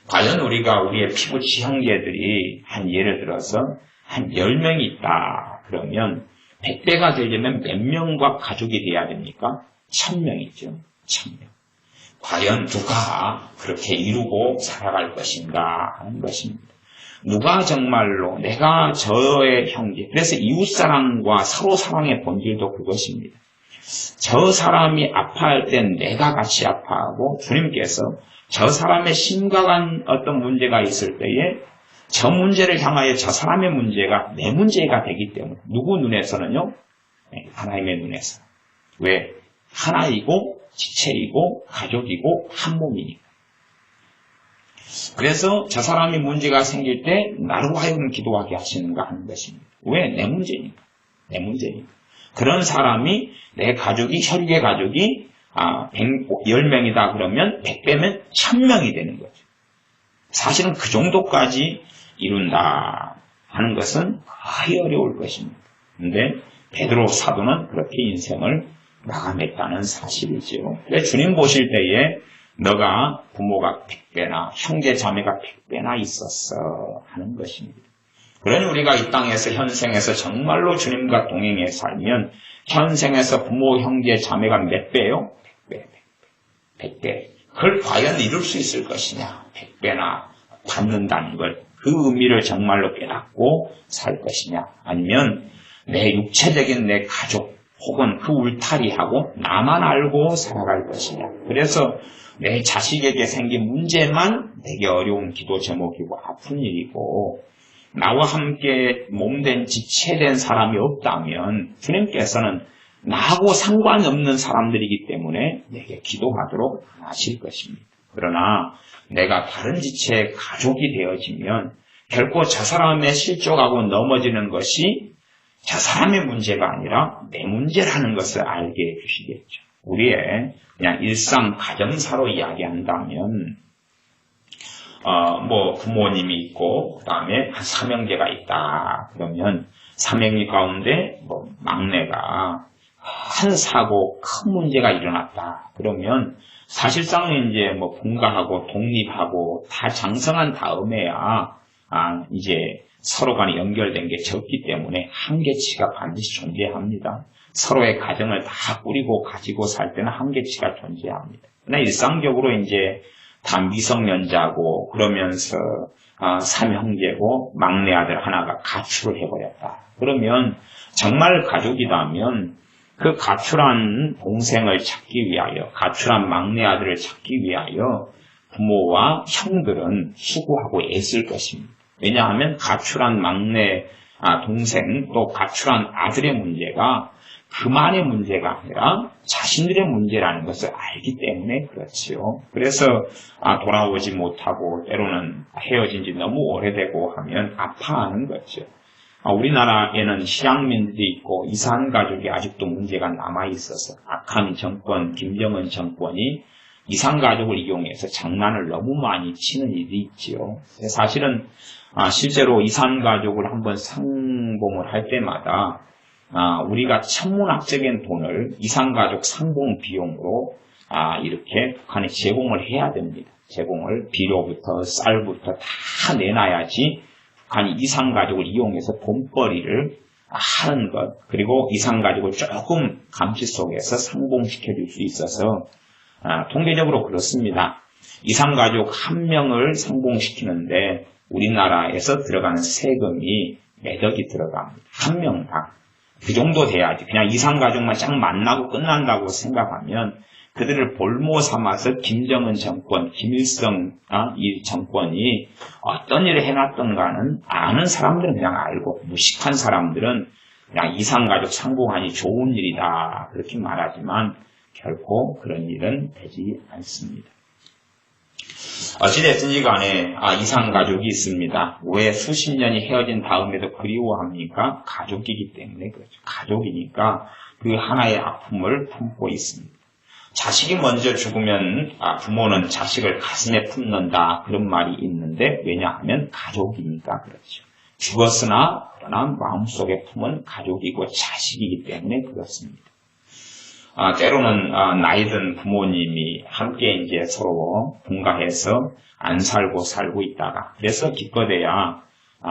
과연 우리가 우리의 피부치 형제들이 예를 들어서 한 10명이 있다 그러면 100배가 되려면 몇 명과 가족이 돼야 됩니까? 1000명이죠. 1000명. 과연 누가 그렇게 이루고 살아갈 것인가 하는 것입니다. 누가 정말로 내가 저의 형제, 그래서 이웃사랑과 서로 사랑의 본질도 그것입니다. 저 사람이 아파할 땐 내가 같이 아파하고 주님께서 저 사람의 심각한 어떤 문제가 있을 때에 저 문제를 향하여 저 사람의 문제가 내 문제가 되기 때문에 누구 눈에서는요? 하나님의 눈에서. 왜? 하나이고 지체이고 가족이고 한 몸이니까. 그래서 저 사람이 문제가 생길 때 나로 하여금 기도하게 하시는가 하는 것입니다. 왜? 내 문제니까. 내 문제니까. 그런 사람이 내 가족이 혈육의 가족이 10명이다 그러면 100배면 1000명이 되는 거죠. 사실은 그 정도까지 이룬다 하는 것은 거의 어려울 것입니다. 그런데 베드로 사도는 그렇게 인생을 마감했다는 사실이지요. 주님 보실 때에 너가 부모가 100배나 형제 자매가 100배나 있었어 하는 것입니다. 그러니 우리가 이 땅에서 현생에서 정말로 주님과 동행해 살면 현생에서 부모 형제 자매가 몇 배요? 100배. 그걸 과연 이룰 수 있을 것이냐? 100배나 받는다는 걸 그 의미를 정말로 깨닫고 살 것이냐? 아니면 내 육체적인 내 가족 혹은 그 울타리하고 나만 알고 살아갈 것이냐? 그래서 내 자식에게 생긴 문제만 내게 어려운 기도 제목이고 아픈 일이고 나와 함께 몸된 지체된 사람이 없다면 주님께서는 나하고 상관없는 사람들이기 때문에 내게 기도하도록 하실 것입니다. 그러나 내가 다른 지체의 가족이 되어지면 결코 저 사람의 실족하고 넘어지는 것이 저 사람의 문제가 아니라 내 문제라는 것을 알게 해주시겠죠. 우리의 그냥 일상 가정사로 이야기한다면 부모님이 있고 그 다음에 한 삼형제가 있다. 그러면 삼형제 가운데 막내가 한 사고 큰 문제가 일어났다. 그러면 사실상은 이제 분가하고 독립하고 다 장성한 다음에야 이제 서로 간에 연결된 게 적기 때문에 한계치가 반드시 존재합니다. 서로의 가정을 다 꾸리고 가지고 살 때는 한계치가 존재합니다. 그러나 일상적으로 이제 다 미성년자고 그러면서 삼형제고 막내 아들 하나가 가출을 해버렸다. 그러면 정말 가족이라면 그 가출한 동생을 찾기 위하여, 가출한 막내 아들을 찾기 위하여 부모와 형들은 수고하고 애쓸 것입니다. 왜냐하면 가출한 막내 동생 또 가출한 아들의 문제가 그만의 문제가 아니라 자신들의 문제라는 것을 알기 때문에 그렇지요. 그래서 돌아오지 못하고 때로는 헤어진 지 너무 오래되고 하면 아파하는 거죠. 우리나라에는 실향민들이 있고 이산 가족이 아직도 문제가 남아있어서 악한 정권, 김정은 정권이 이산 가족을 이용해서 장난을 너무 많이 치는 일이 있지요. 사실은 실제로 이산 가족을 한번 상봉을 할 때마다 우리가 천문학적인 돈을 이산 가족 상봉 비용으로 이렇게 북한에 제공을 해야 됩니다. 제공을 비료부터 쌀부터 다 내놔야지 북한이 이산 가족을 이용해서 돈벌이를 하는 것, 그리고 이산 가족을 조금 감시 속에서 상봉시켜 줄 수 있어서 통계적으로 그렇습니다. 이산 가족 한 명을 상봉시키는데 우리나라에서 들어가는 세금이 몇 억이 들어갑니다. 한 명당. 그 정도 돼야지. 그냥 이산 가족만 쫙 만나고 끝난다고 생각하면 그들을 볼모 삼아서 김정은 정권, 김일성 이 정권이 어떤 일을 해놨던가는 아는 사람들은 그냥 알고, 무식한 사람들은 그냥 이산 가족 상봉하니 좋은 일이다 그렇게 말하지만 결코 그런 일은 되지 않습니다. 어찌됐든지 간에 이산 가족이 있습니다. 왜 수십 년이 헤어진 다음에도 그리워합니까? 가족이기 때문에 그렇죠. 가족이니까 그 하나의 아픔을 품고 있습니다. 자식이 먼저 죽으면 부모는 자식을 가슴에 품는다 그런 말이 있는데, 왜냐하면 가족이니까 그렇죠. 죽었으나 그러나 마음속에 품은 가족이고 자식이기 때문에 그렇습니다. 때로는 나이 든 부모님이 함께 이제 서로 분가해서 안 살고 있다가, 그래서 기껏해야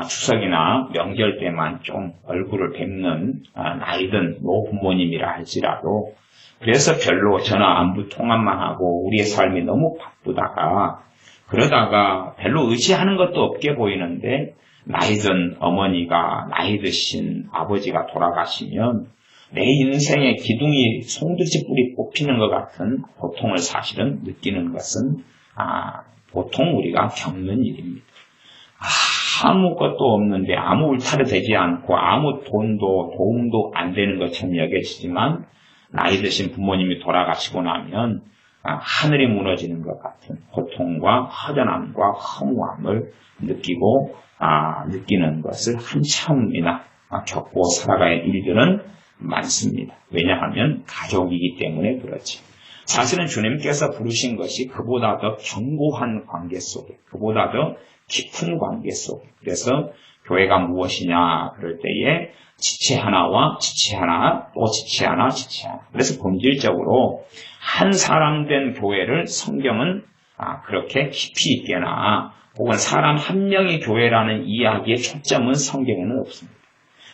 추석이나 명절 때만 좀 얼굴을 뵙는 나이 든 노부모님이라 할지라도, 그래서 별로 전화 안부 통화만 하고 우리의 삶이 너무 바쁘다가 그러다가 별로 의지하는 것도 없게 보이는데 나이 든 어머니가, 나이 드신 아버지가 돌아가시면 내 인생의 기둥이 송두지 뿔이 뽑히는 것 같은 고통을 사실은 느끼는 것은 보통 우리가 겪는 일입니다. 아무것도 없는데 아무 울타리 되지 않고 아무 돈도 도움도 안 되는 것처럼 여겨지지만 나이 드신 부모님이 돌아가시고 나면 하늘이 무너지는 것 같은 고통과 허전함과 허무함을 느끼는 것을 한참이나 겪고 살아가야 할 일들은 많습니다. 왜냐하면 가족이기 때문에 그렇지. 사실은 주님께서 부르신 것이 그보다 더 견고한 관계 속에, 그보다 더 깊은 관계 속에. 그래서 교회가 무엇이냐 그럴 때에 지체 하나와 지체 하나, 또 지체 하나, 지체 하나. 그래서 본질적으로 한 사람 된 교회를 성경은 그렇게 깊이 있게나 혹은 사람 한 명의 교회라는 이야기의 초점은 성경에는 없습니다.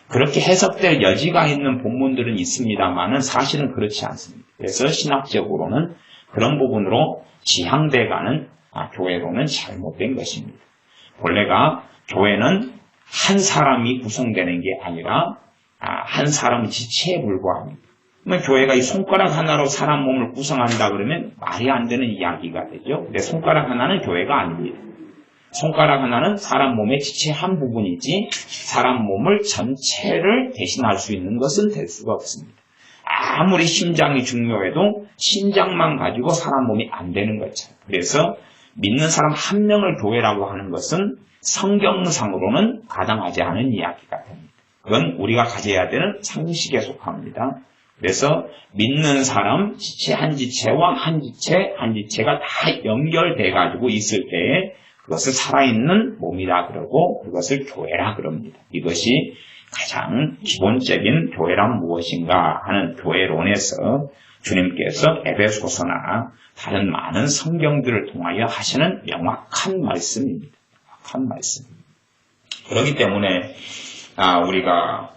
그렇게 해석될 여지가 있는 본문들은 있습니다만은 사실은 그렇지 않습니다. 그래서 신학적으로는 그런 부분으로 지향돼가는 교회로는 잘못된 것입니다. 본래가 교회는 한 사람이 구성되는 게 아니라 한 사람 지체에 불과합니다. 그러면 교회가 이 손가락 하나로 사람 몸을 구성한다 그러면 말이 안 되는 이야기가 되죠. 근데 손가락 하나는 교회가 아닙니다. 손가락 하나는 사람 몸의 지체 한 부분이지 사람 몸을 전체를 대신할 수 있는 것은 될 수가 없습니다. 아무리 심장이 중요해도 심장만 가지고 사람 몸이 안 되는 것처럼. 그래서 믿는 사람 한 명을 교회라고 하는 것은 성경상으로는 가당하지 않은 이야기가 됩니다. 그건 우리가 가져야 되는 상식에 속합니다. 그래서 믿는 사람 지체 한 지체와 한 지체가 다 연결돼 가지고 있을 때에 그것을 살아있는 몸이라 그러고 그것을 교회라 그럽니다. 이것이 가장 기본적인 교회란 무엇인가 하는 교회론에서 주님께서 에베소서나 다른 많은 성경들을 통하여 하시는 명확한 말씀입니다. 명확한 말씀. 그렇기 때문에 우리가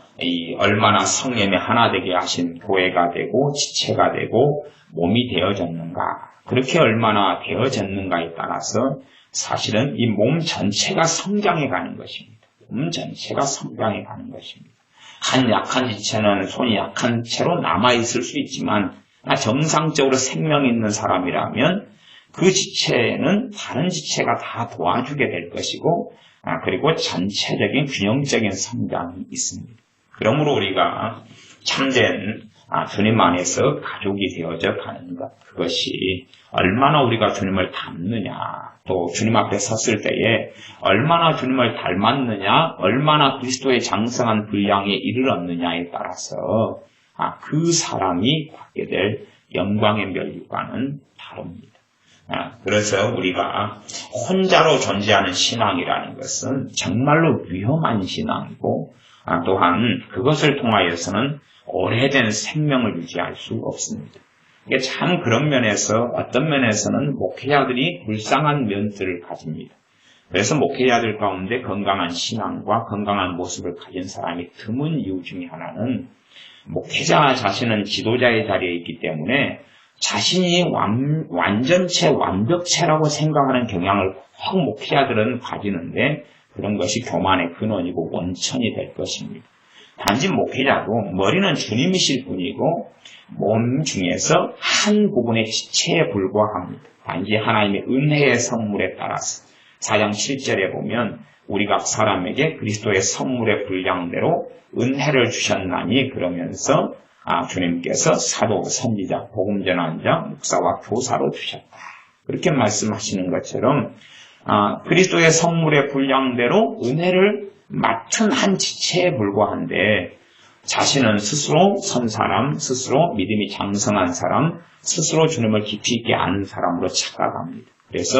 얼마나 성령의 하나 되게 하신 교회가 되고 지체가 되고 몸이 되어졌는가, 그렇게 얼마나 되어졌는가에 따라서 사실은 이 몸 전체가 성장해 가는 것입니다. 몸 전체가 성장해 가는 것입니다. 한 약한 지체는 손이 약한 채로 남아있을 수 있지만 정상적으로 생명 있는 사람이라면 그 지체는 다른 지체가 다 도와주게 될 것이고 그리고 전체적인 균형적인 성장이 있습니다. 그러므로 우리가 참된 주님 안에서 가족이 되어져 가는 것, 그것이 얼마나 우리가 주님을 닮느냐, 또 주님 앞에 섰을 때에 얼마나 주님을 닮았느냐, 얼마나 그리스도의 장성한 분량에 이르렀느냐에 따라서 그 사람이 갖게 될 영광의 면류관은 다릅니다. 그래서 우리가 혼자로 존재하는 신앙이라는 것은 정말로 위험한 신앙이고 또한 그것을 통하여서는 오래된 생명을 유지할 수 없습니다. 이게 참 그런 면에서 어떤 면에서는 목회자들이 불쌍한 면들을 가집니다. 그래서 목회자들 가운데 건강한 신앙과 건강한 모습을 가진 사람이 드문 이유 중에 하나는 목회자 자신은 지도자의 자리에 있기 때문에 자신이 완전체, 완벽체라고 생각하는 경향을 꼭 목회자들은 가지는데 그런 것이 교만의 근원이고 원천이 될 것입니다. 단지 목회자도 머리는 주님이실 뿐이고 몸 중에서 한 부분의 지체에 불과합니다. 단지 하나님의 은혜의 선물에 따라서 4장 7절에 보면 우리 각 사람에게 그리스도의 선물의 분량대로 은혜를 주셨나니 그러면서 주님께서 사도, 선지자, 복음 전환자, 목사와 교사로 주셨다. 그렇게 말씀하시는 것처럼 그리스도의 선물의 분량대로 은혜를 맡은 한 지체에 불과한데 자신은 스스로 선 사람, 스스로 믿음이 장성한 사람, 스스로 주님을 깊이 있게 아는 사람으로 착각합니다. 그래서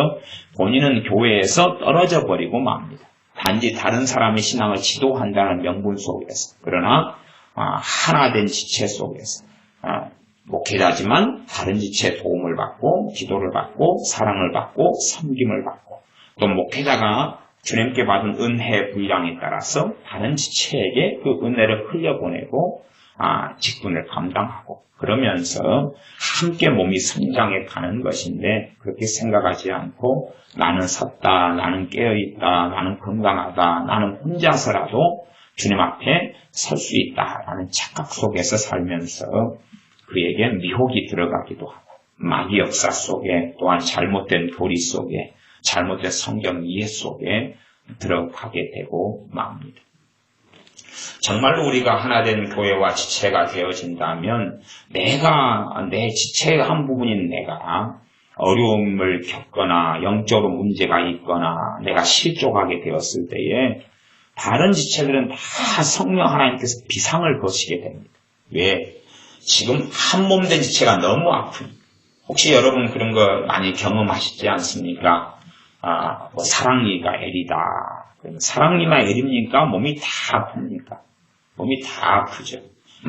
본인은 교회에서 떨어져 버리고 맙니다. 단지 다른 사람의 신앙을 지도한다는 명분 속에서, 그러나 하나된 지체 속에서 목회자지만 다른 지체의 도움을 받고 기도를 받고 사랑을 받고 섬김을 받고 또 목회자가 주님께 받은 은혜의 분량에 따라서 다른 지체에게 그 은혜를 흘려보내고 직분을 감당하고 그러면서 함께 몸이 성장해 가는 것인데 그렇게 생각하지 않고 나는 섰다, 나는 깨어있다, 나는 건강하다, 나는 혼자서라도 주님 앞에 설 수 있다라는 착각 속에서 살면서 그에게 미혹이 들어가기도 하고 마귀 역사 속에 또한 잘못된 교리 속에 잘못된 성경 이해 속에 들어가게 되고 맙니다. 정말로 우리가 하나된 교회와 지체가 되어진다면 내 지체의 한 부분인 내가 어려움을 겪거나 영적으로 문제가 있거나 내가 실족하게 되었을 때에 다른 지체들은 다 성령 하나님께서 비상을 거시게 됩니다. 왜? 지금 한 몸 된 지체가 너무 아프니까. 혹시 여러분 그런 거 많이 경험하시지 않습니까? 사랑니가 애리다. 사랑니만 애립니까? 몸이 다 아픕니까? 몸이 다 아프죠.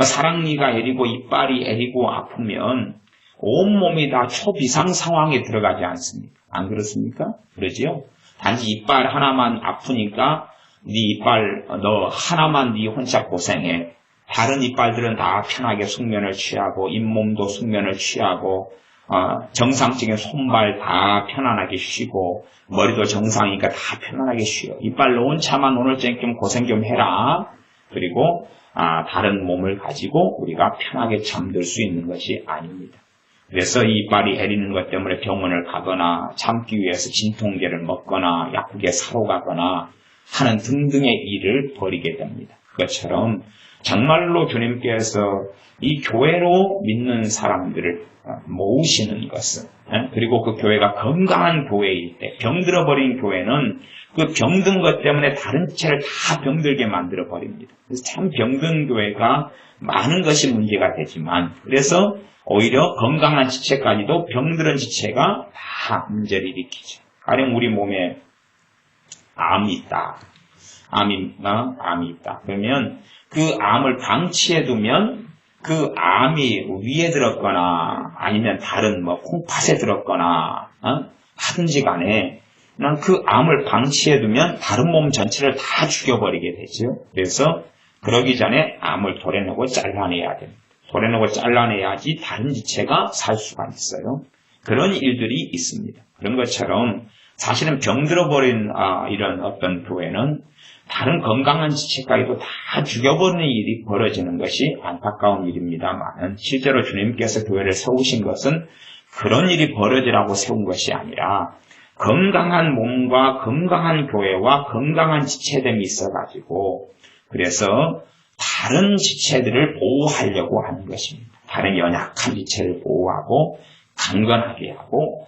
사랑니가 애리고 이빨이 애리고 아프면 온몸이 다 초비상 상황에 들어가지 않습니까? 안 그렇습니까? 그러지요? 단지 이빨 하나만 아프니까 네 이빨 너 하나만 네 혼자 고생해. 다른 이빨들은 다 편하게 숙면을 취하고 잇몸도 숙면을 취하고 정상적인 손발 다 편안하게 쉬고 머리도 정상이니까 다 편안하게 쉬어. 이빨 놓은 차만 오늘 저녁 좀 고생 좀 해라. 그리고 다른 몸을 가지고 우리가 편하게 잠들 수 있는 것이 아닙니다. 그래서 이 이빨이 애리는 것 때문에 병원을 가거나 참기 위해서 진통제를 먹거나 약국에 사러 가거나 하는 등등의 일을 벌이게 됩니다. 그것처럼 정말로 주님께서 이 교회로 믿는 사람들을 모으시는 것은 그리고 그 교회가 건강한 교회일 때 병들어버린 교회는 그 병든 것 때문에 다른 지체를 다 병들게 만들어버립니다. 그래서 참 병든 교회가 많은 것이 문제가 되지만 그래서 오히려 건강한 지체까지도 병들은 지체가 다 문제를 일으키죠. 가령 우리 몸에 암이 있다. 암이 있다. 그러면 그 암을 방치해두면 그 암이 위에 들었거나 아니면 다른 콩팥에 들었거나 하든지 간에 그 암을 방치해두면 다른 몸 전체를 다 죽여버리게 되죠. 그래서 그러기 전에 암을 도려내고 잘라내야 됩니다. 도려내고 잘라내야지 다른 지체가 살 수가 있어요. 그런 일들이 있습니다. 그런 것처럼 사실은 병들어버린 이런 어떤 교회는 다른 건강한 지체까지도 다 죽여버리는 일이 벌어지는 것이 안타까운 일입니다만 실제로 주님께서 교회를 세우신 것은 그런 일이 벌어지라고 세운 것이 아니라 건강한 몸과 건강한 교회와 건강한 지체됨이 있어가지고 그래서 다른 지체들을 보호하려고 하는 것입니다. 다른 연약한 지체를 보호하고 강건하게 하고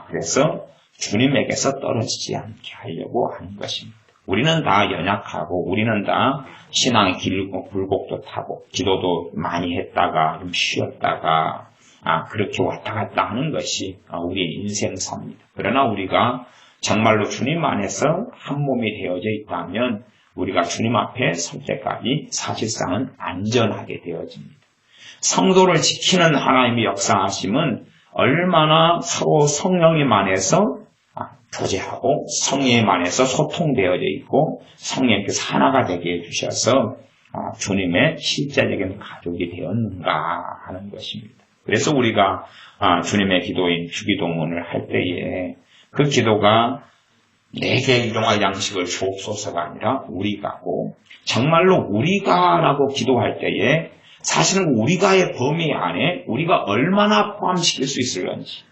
그래서 주님에게서 떨어지지 않게 하려고 하는 것입니다. 우리는 다 연약하고 우리는 다 신앙의 굴곡도 타고 기도도 많이 했다가 좀 쉬었다가 그렇게 왔다 갔다 하는 것이 우리의 인생사입니다. 그러나 우리가 정말로 주님 안에서 한 몸이 되어져 있다면 우리가 주님 앞에 설 때까지 사실상은 안전하게 되어집니다. 성도를 지키는 하나님의 역사하심은 얼마나 서로 성령님 안에서 교제하고 성령 안에서 소통되어져 있고 성령께서 하나가 되게 해주셔서 주님의 실제적인 가족이 되었는가 하는 것입니다. 그래서 우리가 주님의 기도인 주기도문을 할 때에 그 기도가 내게 일용할 양식을 주옵소서가 아니라 우리가고 정말로 우리가라고 기도할 때에 사실은 우리가의 범위 안에 우리가 얼마나 포함시킬 수 있을런지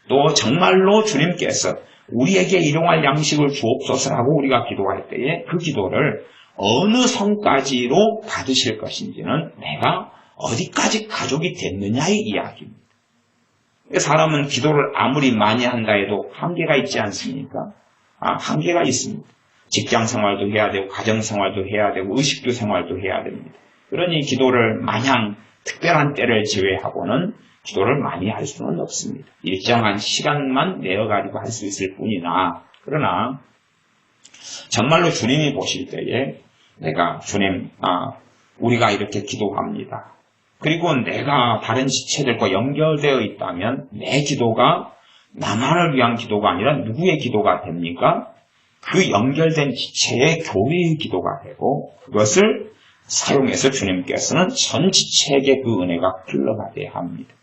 또 정말로 주님께서 우리에게 일용할 양식을 주옵소서라고 우리가 기도할 때에 그 기도를 어느 선까지로 받으실 것인지는 내가 어디까지 가족이 됐느냐의 이야기입니다. 사람은 기도를 아무리 많이 한다 해도 한계가 있지 않습니까? 한계가 있습니다. 직장 생활도 해야 되고 가정 생활도 해야 되고 의식주 생활도 해야 됩니다. 그러니 기도를 마냥 특별한 때를 제외하고는 기도를 많이 할 수는 없습니다. 일정한 시간만 내어가지고 할 수 있을 뿐이나 그러나 정말로 주님이 보실 때에 내가 주님 우리가 이렇게 기도합니다. 그리고 내가 다른 지체들과 연결되어 있다면 내 기도가 나만을 위한 기도가 아니라 누구의 기도가 됩니까? 그 연결된 지체의 교회의 기도가 되고 그것을 사용해서 주님께서는 전 지체에게 그 은혜가 흘러가야 합니다.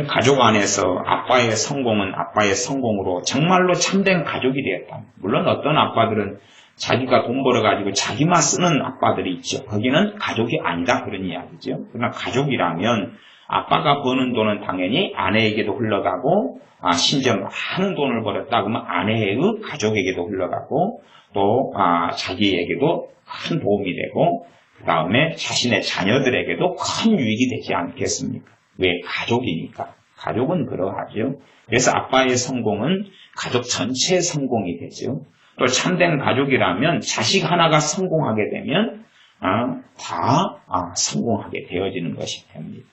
가족 안에서 아빠의 성공은 아빠의 성공으로 정말로 참된 가족이 되었다. 물론 어떤 아빠들은 자기가 돈 벌어가지고 자기만 쓰는 아빠들이 있죠. 거기는 가족이 아니다 그런 이야기죠. 그러나 가족이라면 아빠가 버는 돈은 당연히 아내에게도 흘러가고 심지어 많은 돈을 벌었다 그러면 아내의 가족에게도 흘러가고 또 자기에게도 큰 도움이 되고 그 다음에 자신의 자녀들에게도 큰 유익이 되지 않겠습니까? 왜? 가족이니까. 가족은 그러하죠. 그래서 아빠의 성공은 가족 전체의 성공이 되죠. 또 참된 가족이라면 자식 하나가 성공하게 되면 다 성공하게 되어지는 것이 됩니다.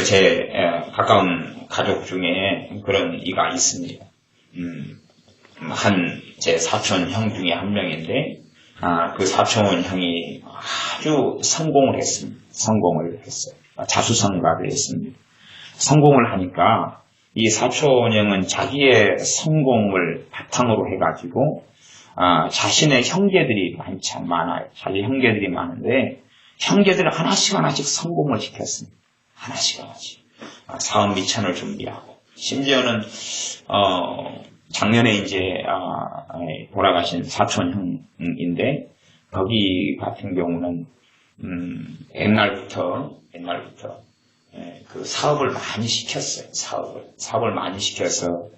제 가까운 가족 중에 그런 이가 있습니다. 제 사촌 형 중에 한 명인데 그 사촌 형이 아주 성공을 했습니다. 성공을 했어요. 자수성가를 했습니다. 성공을 하니까 이 사촌 형은 자기의 성공을 바탕으로 해가지고 자신의 형제들이 많아요. 자기 형제들이 많은데 형제들을 하나씩 성공을 시켰습니다. 하나씩. 사업 미천을 준비하고 심지어는 작년에 이제 돌아가신 사촌 형인데 거기 같은 경우는 옛날부터 그 사업을 많이 시켰어요. 사업을 많이 시켜서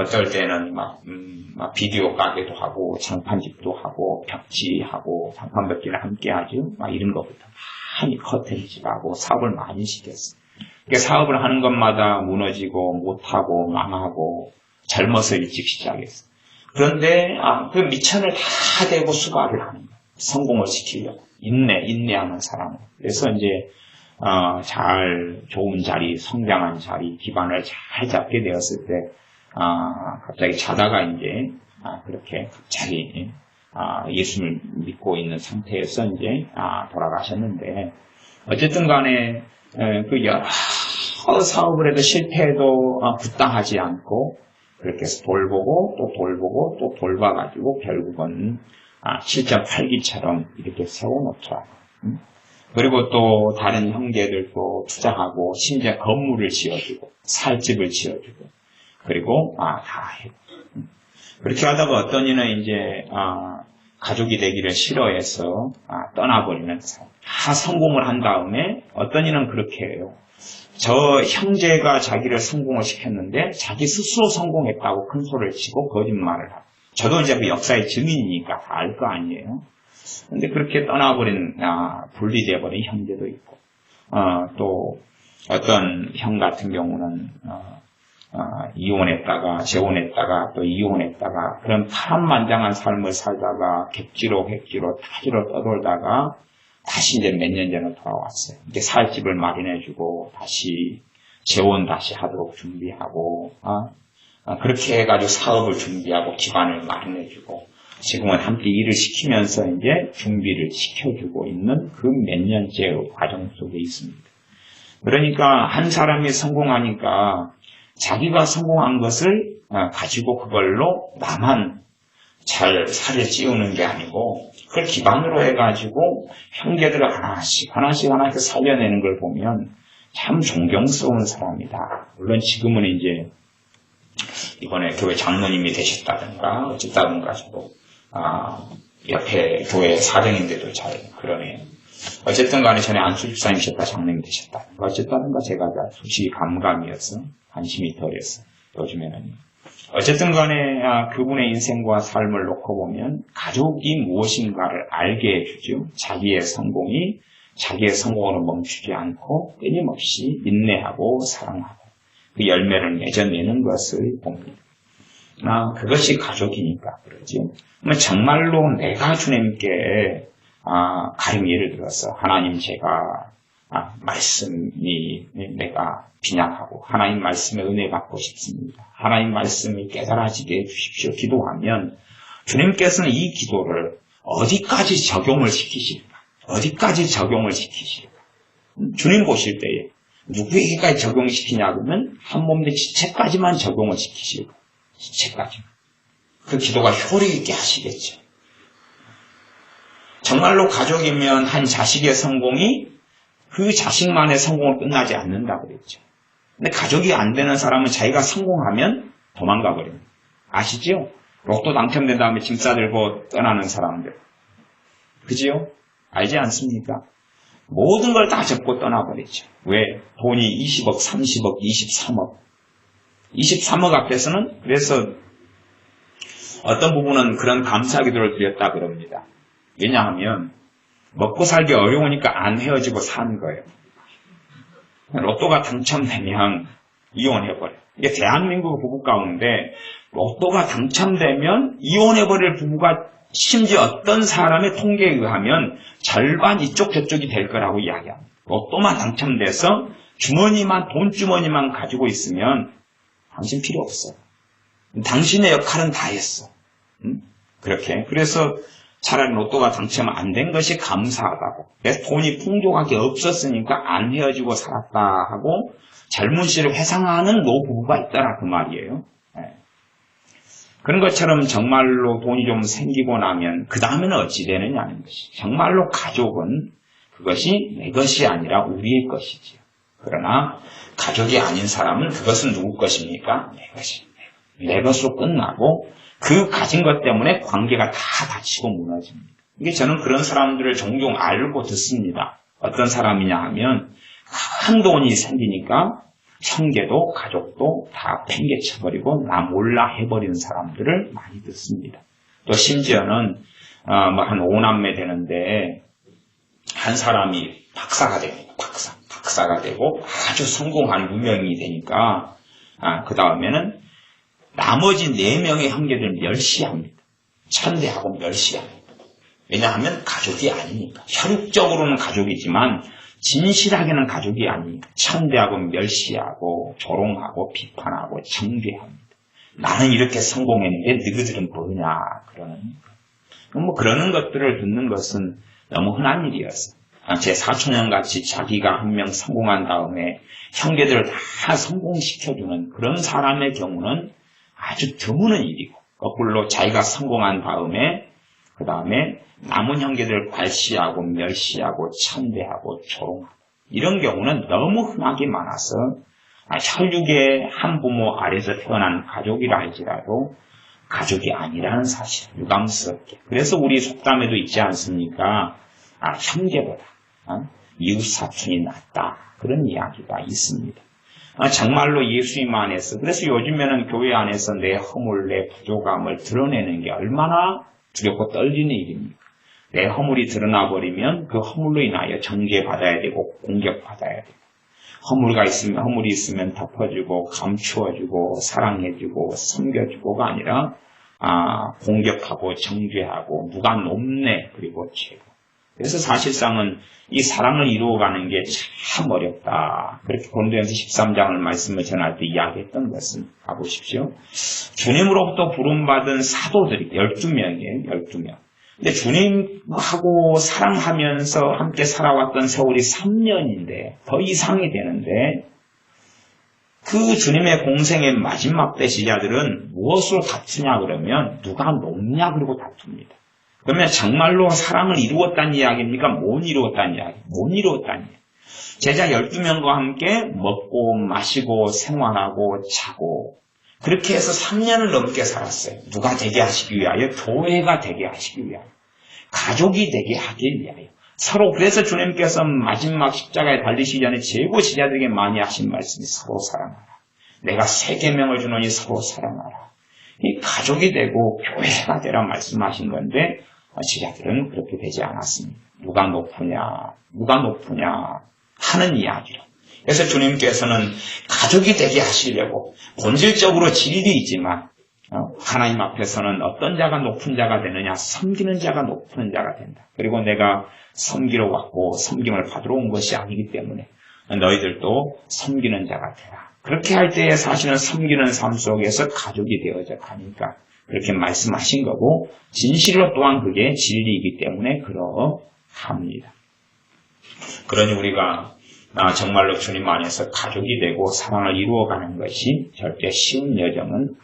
어떨 때는 막 비디오 가게도 하고 장판집도 하고 벽지하고 장판벽지를 함께 하죠. 막 이런 것부터 많이 커튼집하고 사업을 많이 시켰어요. 그러니까 사업을 하는 것마다 무너지고 못하고 망하고 젊어서 일찍 시작했어요. 그런데 그 미천을 다 대고 수고를 하는 거예요. 성공을 시키려고 인내하는 사람. 그래서 이제 좋은 자리, 성장한 자리, 기반을 잘 잡게 되었을 때 갑자기 자다가 이제 그렇게 갑자기 예수를 믿고 있는 상태에서 이제 돌아가셨는데 어쨌든 간에 그 여러 사업을 해도 실패해도 부당하지 않고 그렇게 해서 돌보고 또 돌봐가지고 결국은 7.8기처럼 이렇게 세워놓더라고요. 그리고 또 다른 형제들도 투자하고 심지어 건물을 지어주고 살집을 지어주고 그리고 다 해요. 그렇게 하다가 어떤 이는 이제 가족이 되기를 싫어해서 떠나버리는 사람. 성공을 한 다음에 어떤 이는 그렇게 해요. 저 형제가 자기를 성공을 시켰는데 자기 스스로 성공했다고 큰 소리를 치고 거짓말을 하고. 저도 이제 그 역사의 증인이니까 다 알 거 아니에요. 근데 그렇게 떠나버린 분리되어버린 형제도 있고 또 어떤 형 같은 경우는 이혼했다가 재혼했다가 또 이혼했다가 그런 파란만장한 삶을 살다가 객지로 타지로 떠돌다가 다시 이제 몇 년 전에 돌아왔어요. 이제 살 집을 마련해주고 다시 재혼 다시 하도록 준비하고 그렇게 해가지고 사업을 준비하고 기반을 마련해주고 지금은 함께 일을 시키면서 이제 준비를 시켜주고 있는 그 몇 년째 과정 속에 있습니다. 그러니까 한 사람이 성공하니까 자기가 성공한 것을 가지고 그걸로 나만 잘 살을 찌우는 게 아니고 그걸 기반으로 해가지고 형제들을 하나씩 살려내는 걸 보면 참 존경스러운 사람이다. 물론 지금은 이제 이번에 교회 장로님이 되셨다든가 어쨌다든가 저도 옆에 교회 사정인데도 잘 그러네요. 어쨌든 간에 전에 안수 집사님이셨다 장로님이 되셨다든가 어쨌다든가 제가 솔직히 감감이어서 관심이 덜했어요. 요즘에는. 어쨌든 간에 그분의 인생과 삶을 놓고 보면 가족이 무엇인가를 알게 해주죠. 자기의 성공으로 멈추지 않고 끊임없이 인내하고 사랑하고 그 열매를 맺어내는 것을 봅니다. 그것이 가족이니까 그러죠. 정말로 내가 주님께 가령 예를 들어서 하나님 제가 말씀이 내가 빈약하고 하나님 말씀에 은혜 받고 싶습니다. 하나님 말씀이 깨달아지게 해주십시오. 기도하면 주님께서는 이 기도를 어디까지 적용을 시키실까? 주님 보실 때에 누구에게까지 적용시키냐 그러면 한 몸의 지체까지만 적용을 시키시고 지체까지만. 그 기도가 효리 있게 하시겠죠. 정말로 가족이면 한 자식의 성공이 그 자식만의 성공을 끝나지 않는다고 그랬죠. 근데 가족이 안 되는 사람은 자기가 성공하면 도망가 버립니다. 아시죠? 로또 당첨된 다음에 짐 싸들고 떠나는 사람들. 그지요? 알지 않습니까? 모든 걸 다 접고 떠나버리죠. 왜? 돈이 20억, 30억, 23억. 23억 앞에서는 그래서 어떤 부분은 그런 감사 기도를 드렸다 그럽니다. 왜냐하면 먹고 살기 어려우니까 안 헤어지고 산 거예요. 로또가 당첨되면 이혼해버려요. 이게 대한민국 부부 가운데 로또가 당첨되면 이혼해버릴 부부가 심지어 어떤 사람의 통계에 의하면 절반 이쪽 저쪽이 될 거라고 이야기합니다. 로또만 당첨돼서 돈주머니만 가지고 있으면 당신 필요 없어. 당신의 역할은 다 했어. 그렇게. 그래서 차라리 로또가 당첨 안 된 것이 감사하다고. 그래서 돈이 풍족하게 없었으니까 안 헤어지고 살았다 하고 젊은 시를 회상하는 노부부가 있더라 그 말이에요. 네. 그런 것처럼 정말로 돈이 좀 생기고 나면 그 다음에는 어찌 되느냐는 것이. 정말로 가족은 그것이 내 것이 아니라 우리의 것이지요. 그러나 가족이 아닌 사람은 그것은 누구 것입니까? 내 것입니다. 내 것으로 끝나고 그 가진 것 때문에 관계가 다 다치고 무너집니다. 이게 저는 그런 사람들을 종종 알고 듣습니다. 어떤 사람이냐 하면 큰 돈이 생기니까 형제도 가족도 다 팽개쳐버리고 나 몰라 해버리는 사람들을 많이 듣습니다. 또 심지어는 한 5남매 되는데 한 사람이 박사가 됩니다. 박사가 되고 아주 성공한 무명이 되니까 그 다음에는 나머지 4명의 형제들 멸시합니다. 천대하고 멸시합니다. 왜냐하면 가족이 아니니까. 혈육적으로는 가족이지만 진실하게는 가족이 아니니까. 천대하고 멸시하고 조롱하고 비판하고 정죄합니다. 나는 이렇게 성공했는데 너희들은 뭐냐 그러는 그러는 것들을 듣는 것은 너무 흔한 일이었어요. 제 사촌형같이 자기가 한 명 성공한 다음에 형제들을 다 성공시켜주는 그런 사람의 경우는 아주 드무는 일이고 거꾸로 자기가 성공한 다음에 그 다음에 남은 형제들을 괄시하고 멸시하고 천대하고 조롱하고 이런 경우는 너무 흔하게 많아서 혈육의 한 부모 아래서 태어난 가족이라 할지라도 가족이 아니라는 사실, 유감스럽게. 그래서 우리 속담에도 있지 않습니까? 형제보다 이웃 사촌이 낫다. 그런 이야기가 있습니다. 정말로 예수님 안에서, 그래서 요즘에는 교회 안에서 내 허물, 내 부족함을 드러내는 게 얼마나 두렵고 떨리는 일입니까? 내 허물이 드러나 버리면 그 허물로 인하여 정죄받아야 되고 공격받아야 되고, 허물이 있으면 덮어주고 감추어주고 사랑해주고 섬겨주고가 아니라 공격하고 정죄하고 누가 높네 그리고 죄고. 그래서 사실상은 이 사랑을 이루어가는 게 참 어렵다. 그렇게 고린도전서 13장을 말씀을 전할 때 이야기했던 것은 가보십시오. 주님으로부터 부름받은 사도들이 12명이에요. 12명. 근데 주님하고 사랑하면서 함께 살아왔던 세월이 3년인데 더 이상이 되는데 그 주님의 공생의 마지막 때 시자들은 무엇으로 다투냐 그러면 누가 높냐 그리고 다툽니다. 그러면 정말로 사랑을 이루었다는 이야기입니까? 못 이루었다는 이야기. 못 이루었다는 이야기. 제자 12명과 함께 먹고 마시고 생활하고 자고 그렇게 해서 3년을 넘게 살았어요. 누가 되게 하시기 위하여? 교회가 되게 하시기 위하여. 가족이 되게 하기 위하여. 서로 그래서 주님께서 마지막 십자가에 달리시기 전에 제고 제자들에게 많이 하신 말씀이 서로 사랑하라. 내가 새 계명을 주노니 서로 사랑하라. 이 가족이 되고 교회가 되라 말씀하신 건데 제자들은 그렇게 되지 않았습니다. 누가 높으냐 하는 이야기로. 그래서 주님께서는 가족이 되게 하시려고 본질적으로 진리이지만 하나님 앞에서는 어떤 자가 높은 자가 되느냐? 섬기는 자가 높은 자가 된다. 그리고 내가 섬기러 왔고 섬김을 받으러 온 것이 아니기 때문에 너희들도 섬기는 자가 되라. 그렇게 할 때에 사실은 섬기는 삶 속에서 가족이 되어져 가니까 그렇게 말씀하신 거고 진실로 또한 그게 진리이기 때문에 그러합니다. 그러니 우리가 정말로 주님 안에서 가족이 되고 사랑을 이루어가는 것이 절대 쉬운 여정은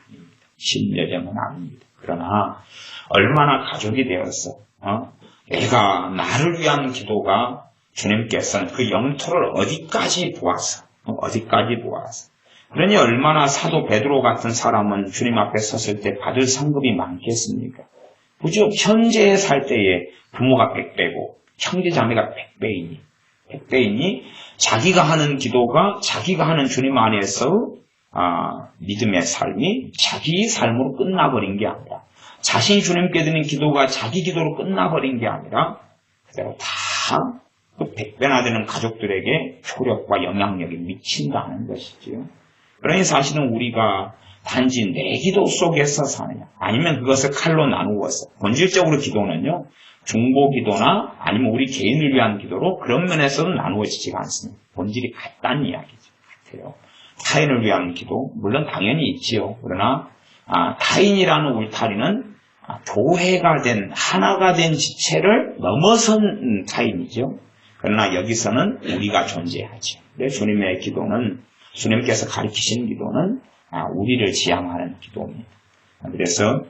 아닙니다. 그러나 얼마나 가족이 되어서 내가 나를 위한 기도가 주님께서는 그 영토를 어디까지 보아서 그러니 얼마나 사도 베드로 같은 사람은 주님 앞에 섰을 때 받을 상급이 많겠습니까? 그죠? 현재에 살 때에 부모가 100배고 형제 자매가 100배이니 자기가 하는 기도가 자기가 하는 주님 안에서 믿음의 삶이 자기 삶으로 끝나버린 게 아니라 자신이 주님께 드린 기도가 자기 기도로 끝나버린 게 아니라 그대로 다 그 100배나 되는 가족들에게 효력과 영향력이 미친다는 것이지요. 그러니 사실은 우리가 단지 내 기도 속에서 사느냐 아니면 그것을 칼로 나누어서 본질적으로 기도는요 중보 기도나 아니면 우리 개인을 위한 기도로 그런 면에서는 나누어지지가 않습니다. 본질이 같다는 이야기죠. 같아요. 타인을 위한 기도 물론 당연히 있지요. 그러나 타인이라는 울타리는 교회가 된 하나가 된 지체를 넘어선 타인이죠. 그러나 여기서는 우리가 존재하죠. 그래서 주님의 기도는 주님께서 가르치신 기도는 우리를 지향하는 기도입니다. 그래서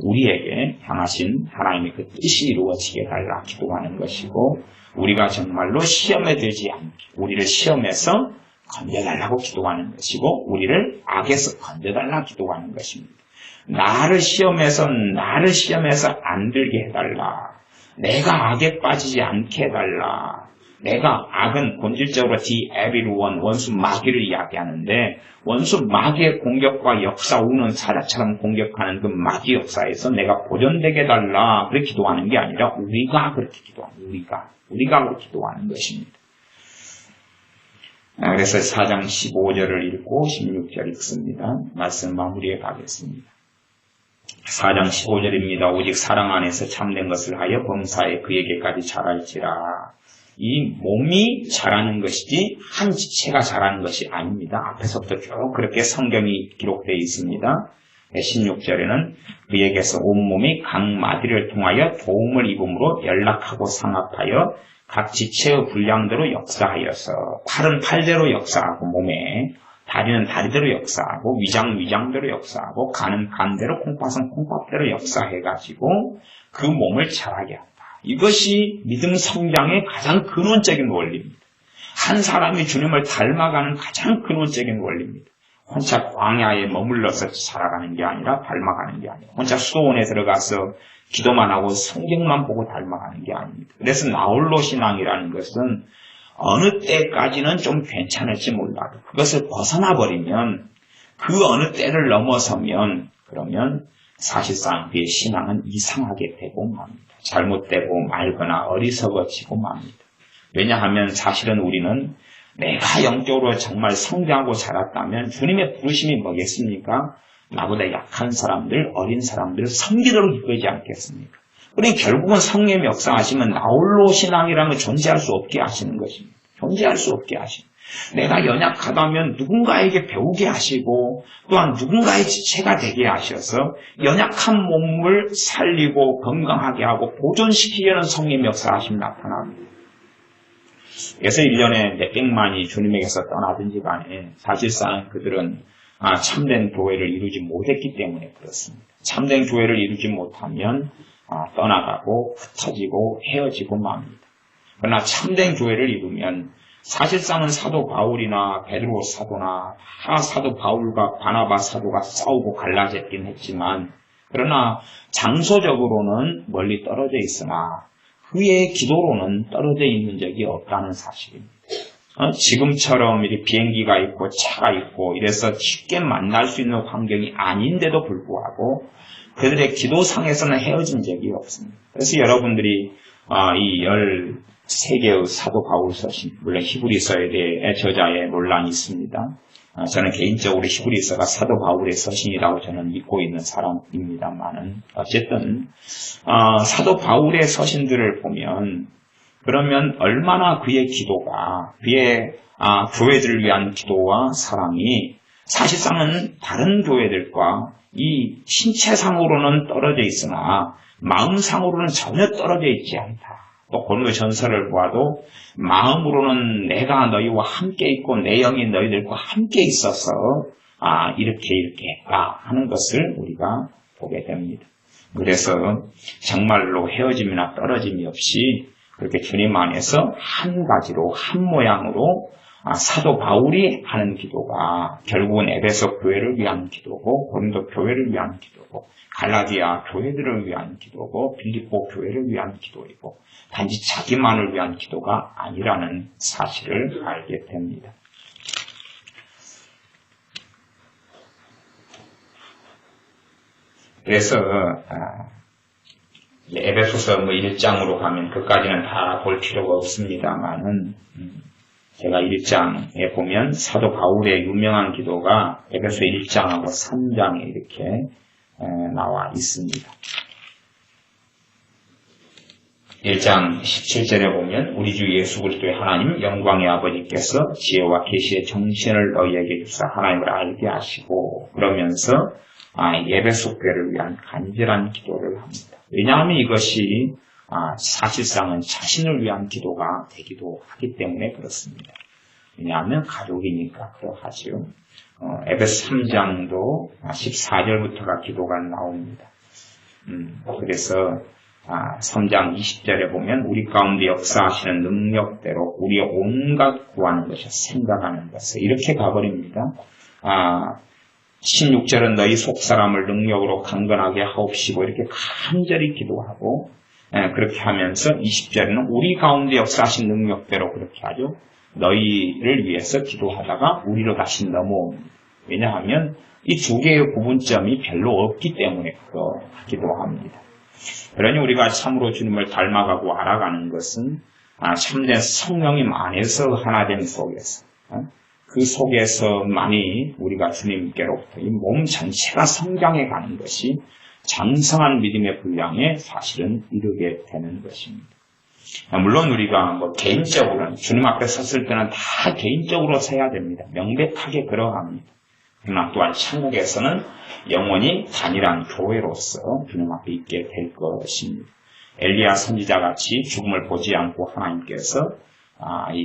우리에게 향하신 하나님의 그 뜻이 이루어지게 달라 기도하는 것이고 우리가 정말로 시험에 들지 않게 우리를 시험에서 건져달라고 기도하는 것이고 우리를 악에서 건져달라 기도하는 것입니다. 나를 시험에서 안 들게 해달라. 내가 악에 빠지지 않게 해달라. 내가 악은 본질적으로 the evil one, 원수 마귀를 이야기하는데 원수 마귀의 공격과 역사 우는 사자처럼 공격하는 그 마귀 역사에서 내가 보존되게 해달라. 그렇게 기도하는 게 아니라 우리가 그렇게 기도하는 것입니다. 그래서 4장 15절을 읽고 16절 읽습니다. 말씀 마무리해 가겠습니다. 4장 15절입니다. 오직 사랑 안에서 참된 것을 하여 범사에 그에게까지 자랄지라. 이 몸이 자라는 것이지 한 지체가 자라는 것이 아닙니다. 앞에서부터 쭉 그렇게 성경이 기록되어 있습니다. 16절에는 그에게서 온몸이 각 마디를 통하여 도움을 입음으로 연락하고 상합하여 각 지체의 분량대로 역사하여서 팔은 팔대로 역사하고 몸에 다리는 다리대로 역사하고 위장대로 역사하고 간은 간대로 콩팥은 콩팥대로 역사해가지고 그 몸을 자라게 한다. 이것이 믿음 성장의 가장 근원적인 원리입니다. 한 사람이 주님을 닮아가는 가장 근원적인 원리입니다. 혼자 광야에 머물러서 살아가는 게 아니라 닮아가는 게 아니라 혼자 수도원에 들어가서 기도만 하고 성경만 보고 닮아가는 게 아닙니다. 그래서 나홀로 신앙이라는 것은 어느 때까지는 좀 괜찮을지 몰라도 그것을 벗어나 버리면 그 어느 때를 넘어서면 그러면 사실상 그의 신앙은 이상하게 되고 맙니다. 잘못되고 말거나 어리석어지고 맙니다. 왜냐하면 사실은 우리는 내가 영적으로 정말 성장하고 자랐다면 주님의 부르심이 뭐겠습니까? 나보다 약한 사람들, 어린 사람들을 섬기도록 이끌지 않겠습니까? 그러니 결국은 성령의 역사하시면 나홀로 신앙이라는 건 존재할 수 없게 하시는 것입니다. 존재할 수 없게 하시는. 내가 연약하다면 누군가에게 배우게 하시고 또한 누군가의 지체가 되게 하셔서 연약한 몸을 살리고 건강하게 하고 보존시키려는 성령의 역사하심이 나타납니다. 그래서 1년에 몇백만이 주님에게서 떠나든지 간에 사실상 그들은 참된 교회를 이루지 못했기 때문에 그렇습니다. 참된 교회를 이루지 못하면 떠나가고 흩어지고 헤어지고 맙니다. 그러나 참된 교회를 이루면 사실상은 사도 바울이나 베드로 사도나 사도 바울과 바나바 사도가 싸우고 갈라졌긴 했지만 그러나 장소적으로는 멀리 떨어져 있으나 그의 기도로는 떨어져 있는 적이 없다는 사실입니다. 지금처럼 이렇게 비행기가 있고 차가 있고 이래서 쉽게 만날 수 있는 환경이 아닌데도 불구하고 그들의 기도상에서는 헤어진 적이 없습니다. 그래서 여러분들이 이 13개의 사도 바울 서신, 물론 히브리서에 대해 저자의 논란이 있습니다. 저는 개인적으로 히브리서가 사도 바울의 서신이라고 저는 믿고 있는 사람입니다만은 어쨌든 사도 바울의 서신들을 보면 그러면 얼마나 그의 기도가 그의 교회들을 위한 기도와 사랑이 사실상은 다른 교회들과 이 신체상으로는 떨어져 있으나 마음상으로는 전혀 떨어져 있지 않다. 또 고린도 전서를 보아도 마음으로는 내가 너희와 함께 있고 내 영이 너희들과 함께 있어서 이렇게 했다 하는 것을 우리가 보게 됩니다. 그래서 정말로 헤어짐이나 떨어짐이 없이 그렇게 주님 안에서 한 가지로 한 모양으로 사도 바울이 하는 기도가 결국은 에베소 교회를 위한 기도고 고린도 교회를 위한 기도고 갈라디아 교회들을 위한 기도고 빌립보 교회를 위한 기도이고 단지 자기만을 위한 기도가 아니라는 사실을 알게 됩니다. 그래서 에베소서 1장으로 가면 그까지는 다 볼 필요가 없습니다만은 제가 1장에 보면 사도 바울의 유명한 기도가 에베소 1장하고 3장에 이렇게 나와 있습니다. 1장 17절에 보면 우리 주 예수 그리스도의 하나님 영광의 아버지께서 지혜와 계시의 정신을 너희에게 주사 하나님을 알게 하시고 그러면서 에베소 교회를 위한 간절한 기도를 합니다. 왜냐하면 이것이 사실상은 자신을 위한 기도가 되기도 하기 때문에 그렇습니다. 왜냐하면 가족이니까 그러하지요. 에베소 3장도 14절부터가 기도가 나옵니다. 그래서 3장 20절에 보면 우리 가운데 역사하시는 능력대로 우리의 온갖 구하는 것이 생각하는 것을 이렇게 가버립니다. 16절은 너희 속사람을 능력으로 강건하게 하옵시고 이렇게 간절히 기도하고 그렇게 하면서 20절에는 우리 가운데 역사하신 능력대로 그렇게 하죠. 너희를 위해서 기도하다가 우리로 다시 넘어옵니다. 왜냐하면 이 두 개의 구분점이 별로 없기 때문에 그러기도 합니다. 그러니 우리가 참으로 주님을 닮아가고 알아가는 것은 참된 성령님 안에서 하나됨 속에서 그 속에서만이 우리가 주님께로부터 이 몸 전체가 성장해 가는 것이 장성한 믿음의 분량에 사실은 이르게 되는 것입니다. 물론 우리가 개인적으로는 주님 앞에 섰을 때는 다 개인적으로 서야 됩니다. 명백하게 그러합니다. 그러나 또한 천국에서는 영원히 단일한 교회로서 주님 앞에 있게 될 것입니다. 엘리야 선지자같이 죽음을 보지 않고 하나님께서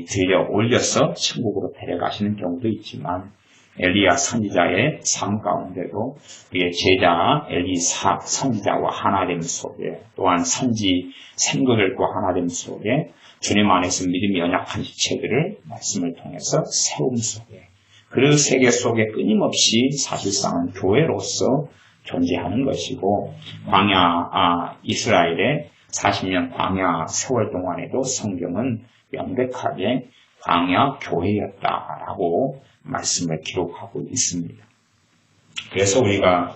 들려 올려서 천국으로 데려가시는 경우도 있지만 엘리야 선지자의 삶 가운데도 그의 제자 엘리사 선지자와 하나됨 속에 또한 선지 생거들과 하나됨 속에 주님 안에서 믿음이 연약한 지체들을 말씀을 통해서 세움 속에 그 세계 속에 끊임없이 사실상은 교회로서 존재하는 것이고, 광야 이스라엘의 40년 광야 세월 동안에도 성경은 명백하게 광야 교회였다라고 말씀을 기록하고 있습니다. 그래서 우리가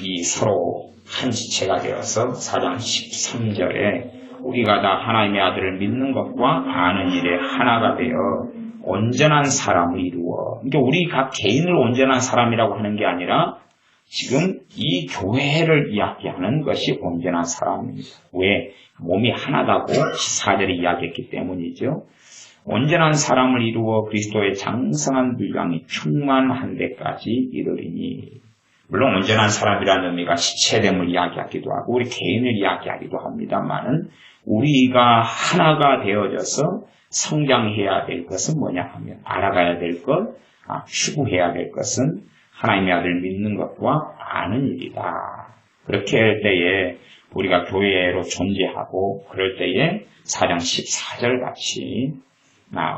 이 서로 한 지체가 되어서 4장 13절에 우리가 다 하나님의 아들을 믿는 것과 아는 일에 하나가 되어 온전한 사람을 이루어. 그러니까 우리가 개인을 온전한 사람이라고 하는 게 아니라 지금 이 교회를 이야기하는 것이 온전한 사람입니다. 왜? 몸이 하나다고 14절에 이야기했기 때문이죠. 온전한 사람을 이루어 그리스도의 장성한 분량이 충만한 데까지 이르리니. 물론 온전한 사람이라는 의미가 지체됨을 이야기하기도 하고 우리 개인을 이야기하기도 합니다만은 우리가 하나가 되어져서 성장해야 될 것은 뭐냐 하면 알아가야 될 것, 추구해야 될 것은 하나님의 아들 믿는 것과 아는 일이다. 그렇게 할 때에 우리가 교회로 존재하고 그럴 때에 4장 14절 같이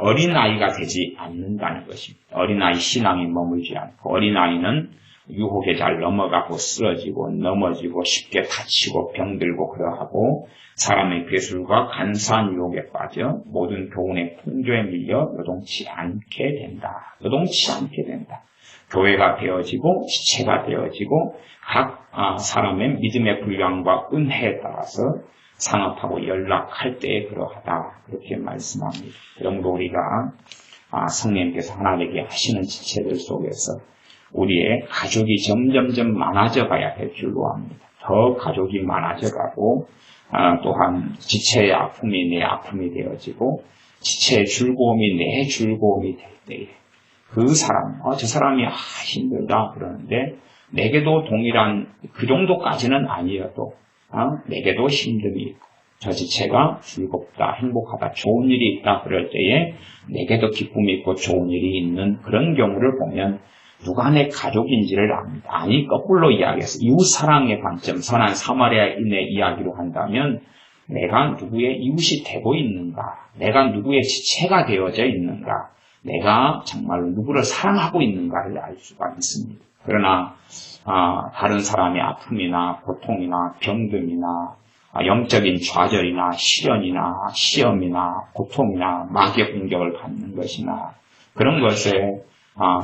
어린아이가 되지 않는다는 것입니다. 어린아이 신앙이 머물지 않고 어린아이는 유혹에 잘 넘어가고 쓰러지고 넘어지고 쉽게 다치고 병들고 그러하고 사람의 괴술과 간사한 유혹에 빠져 모든 교훈의 풍조에 밀려 요동치 않게 된다. 요동치 않게 된다. 교회가 되어지고 지체가 되어지고 각 사람의 믿음의 분량과 은혜에 따라서 상합하고 연락할 때에 그러하다. 그렇게 말씀합니다. 그러므로 우리가 성령님께서 하나님께 하시는 지체들 속에서 우리의 가족이 점점점 많아져 가야 될 줄로 압니다. 더 가족이 많아져 가고 또한 지체의 아픔이 내 아픔이 되어지고 지체의 즐거움이 내 즐거움이 될 때에 그 사람, 저 사람이 힘들다 그러는데 내게도 동일한 그 정도까지는 아니어도 내게도 힘듦이 있고 저 지체가 즐겁다, 행복하다, 좋은 일이 있다 그럴 때에 내게도 기쁨이 있고 좋은 일이 있는 그런 경우를 보면 누가 내 가족인지를 압니다. 아니 거꾸로 이야기해서 이웃사랑의 관점, 선한 사마리아인의 이야기로 한다면 내가 누구의 이웃이 되고 있는가, 내가 누구의 지체가 되어져 있는가, 내가 정말로 누구를 사랑하고 있는가를 알 수가 있습니다. 그러나 다른 사람의 아픔이나 고통이나 병듦이나 영적인 좌절이나 시련이나 시험이나 고통이나 마귀의 공격을 받는 것이나 그런 것에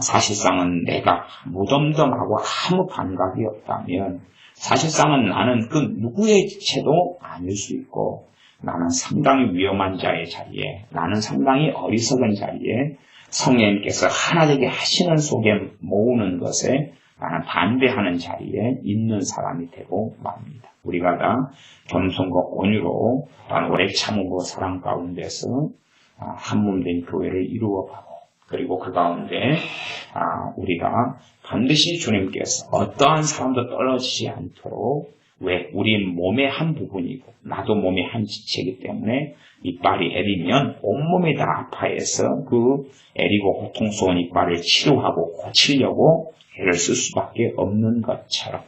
사실상은 내가 무덤덤하고 아무 감각이 없다면 사실상은 나는 그 누구의 지체도 아닐 수 있고 나는 상당히 위험한 자의 자리에 나는 상당히 어리석은 자리에 성령님께서 하나 되게 하시는 속에 모으는 것에 나는 반대하는 자리에 있는 사람이 되고 맙니다. 우리가 다 겸손과 온유로 오래 참음과 사랑 가운데서 한몸된 교회를 이루어가고 그리고 그 가운데 우리가 반드시 주님께서 어떠한 사람도 떨어지지 않도록 왜? 우리 몸의 한 부분이고 나도 몸의 한 지체이기 때문에 이빨이 애리면 온몸이 다 아파해서 그 애리고 고통스러운 이빨을 치료하고 고치려고 애를 쓸 수밖에 없는 것처럼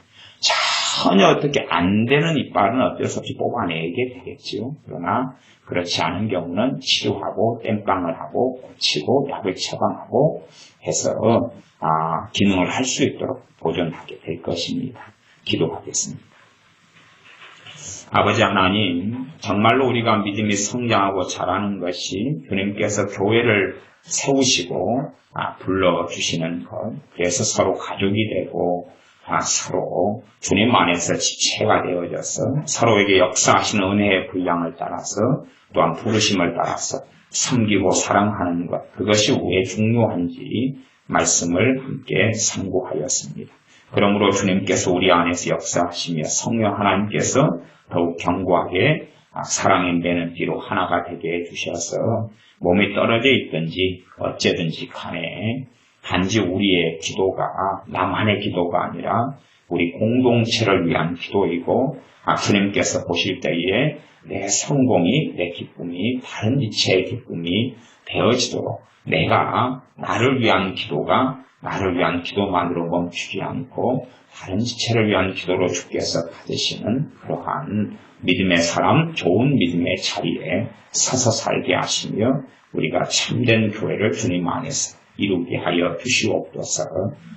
전혀 어떻게 안 되는 이빨은 어쩔 수 없이 뽑아내게 되겠지요. 그러나 그렇지 않은 경우는 치료하고 땜빵을 하고 고치고 약을 처방하고 해서 기능을 할 수 있도록 보존하게 될 것입니다. 기도하겠습니다. 아버지 하나님, 정말로 우리가 믿음이 성장하고 자라는 것이 주님께서 교회를 세우시고 불러주시는 것, 그래서 서로 가족이 되고 서로 주님 안에서 지체가 되어져서 서로에게 역사하시는 은혜의 분량을 따라서 또한 부르심을 따라서 섬기고 사랑하는 것, 그것이 왜 중요한지 말씀을 함께 상고하였습니다. 그러므로 주님께서 우리 안에서 역사하시며 성령 하나님께서 더욱 견고하게 사랑의 매는 뒤로 하나가 되게 해주셔서 몸이 떨어져 있든지 어째든지 간에 단지 우리의 기도가 나만의 기도가 아니라 우리 공동체를 위한 기도이고 주님께서 보실 때에 내 성공이, 내 기쁨이 다른 지체의 기쁨이 되어지도록 내가 나를 위한 기도가 나를 위한 기도만으로 멈추지 않고 다른 지체를 위한 기도로 주께서 받으시는 그러한 믿음의 사람, 좋은 믿음의 자리에 서서 살게 하시며 우리가 참된 교회를 주님 안에서 이루게 하여 주시옵소서.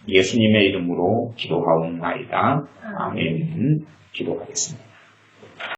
예수님의 이름으로 기도하옵나이다. 아멘. 기도하겠습니다.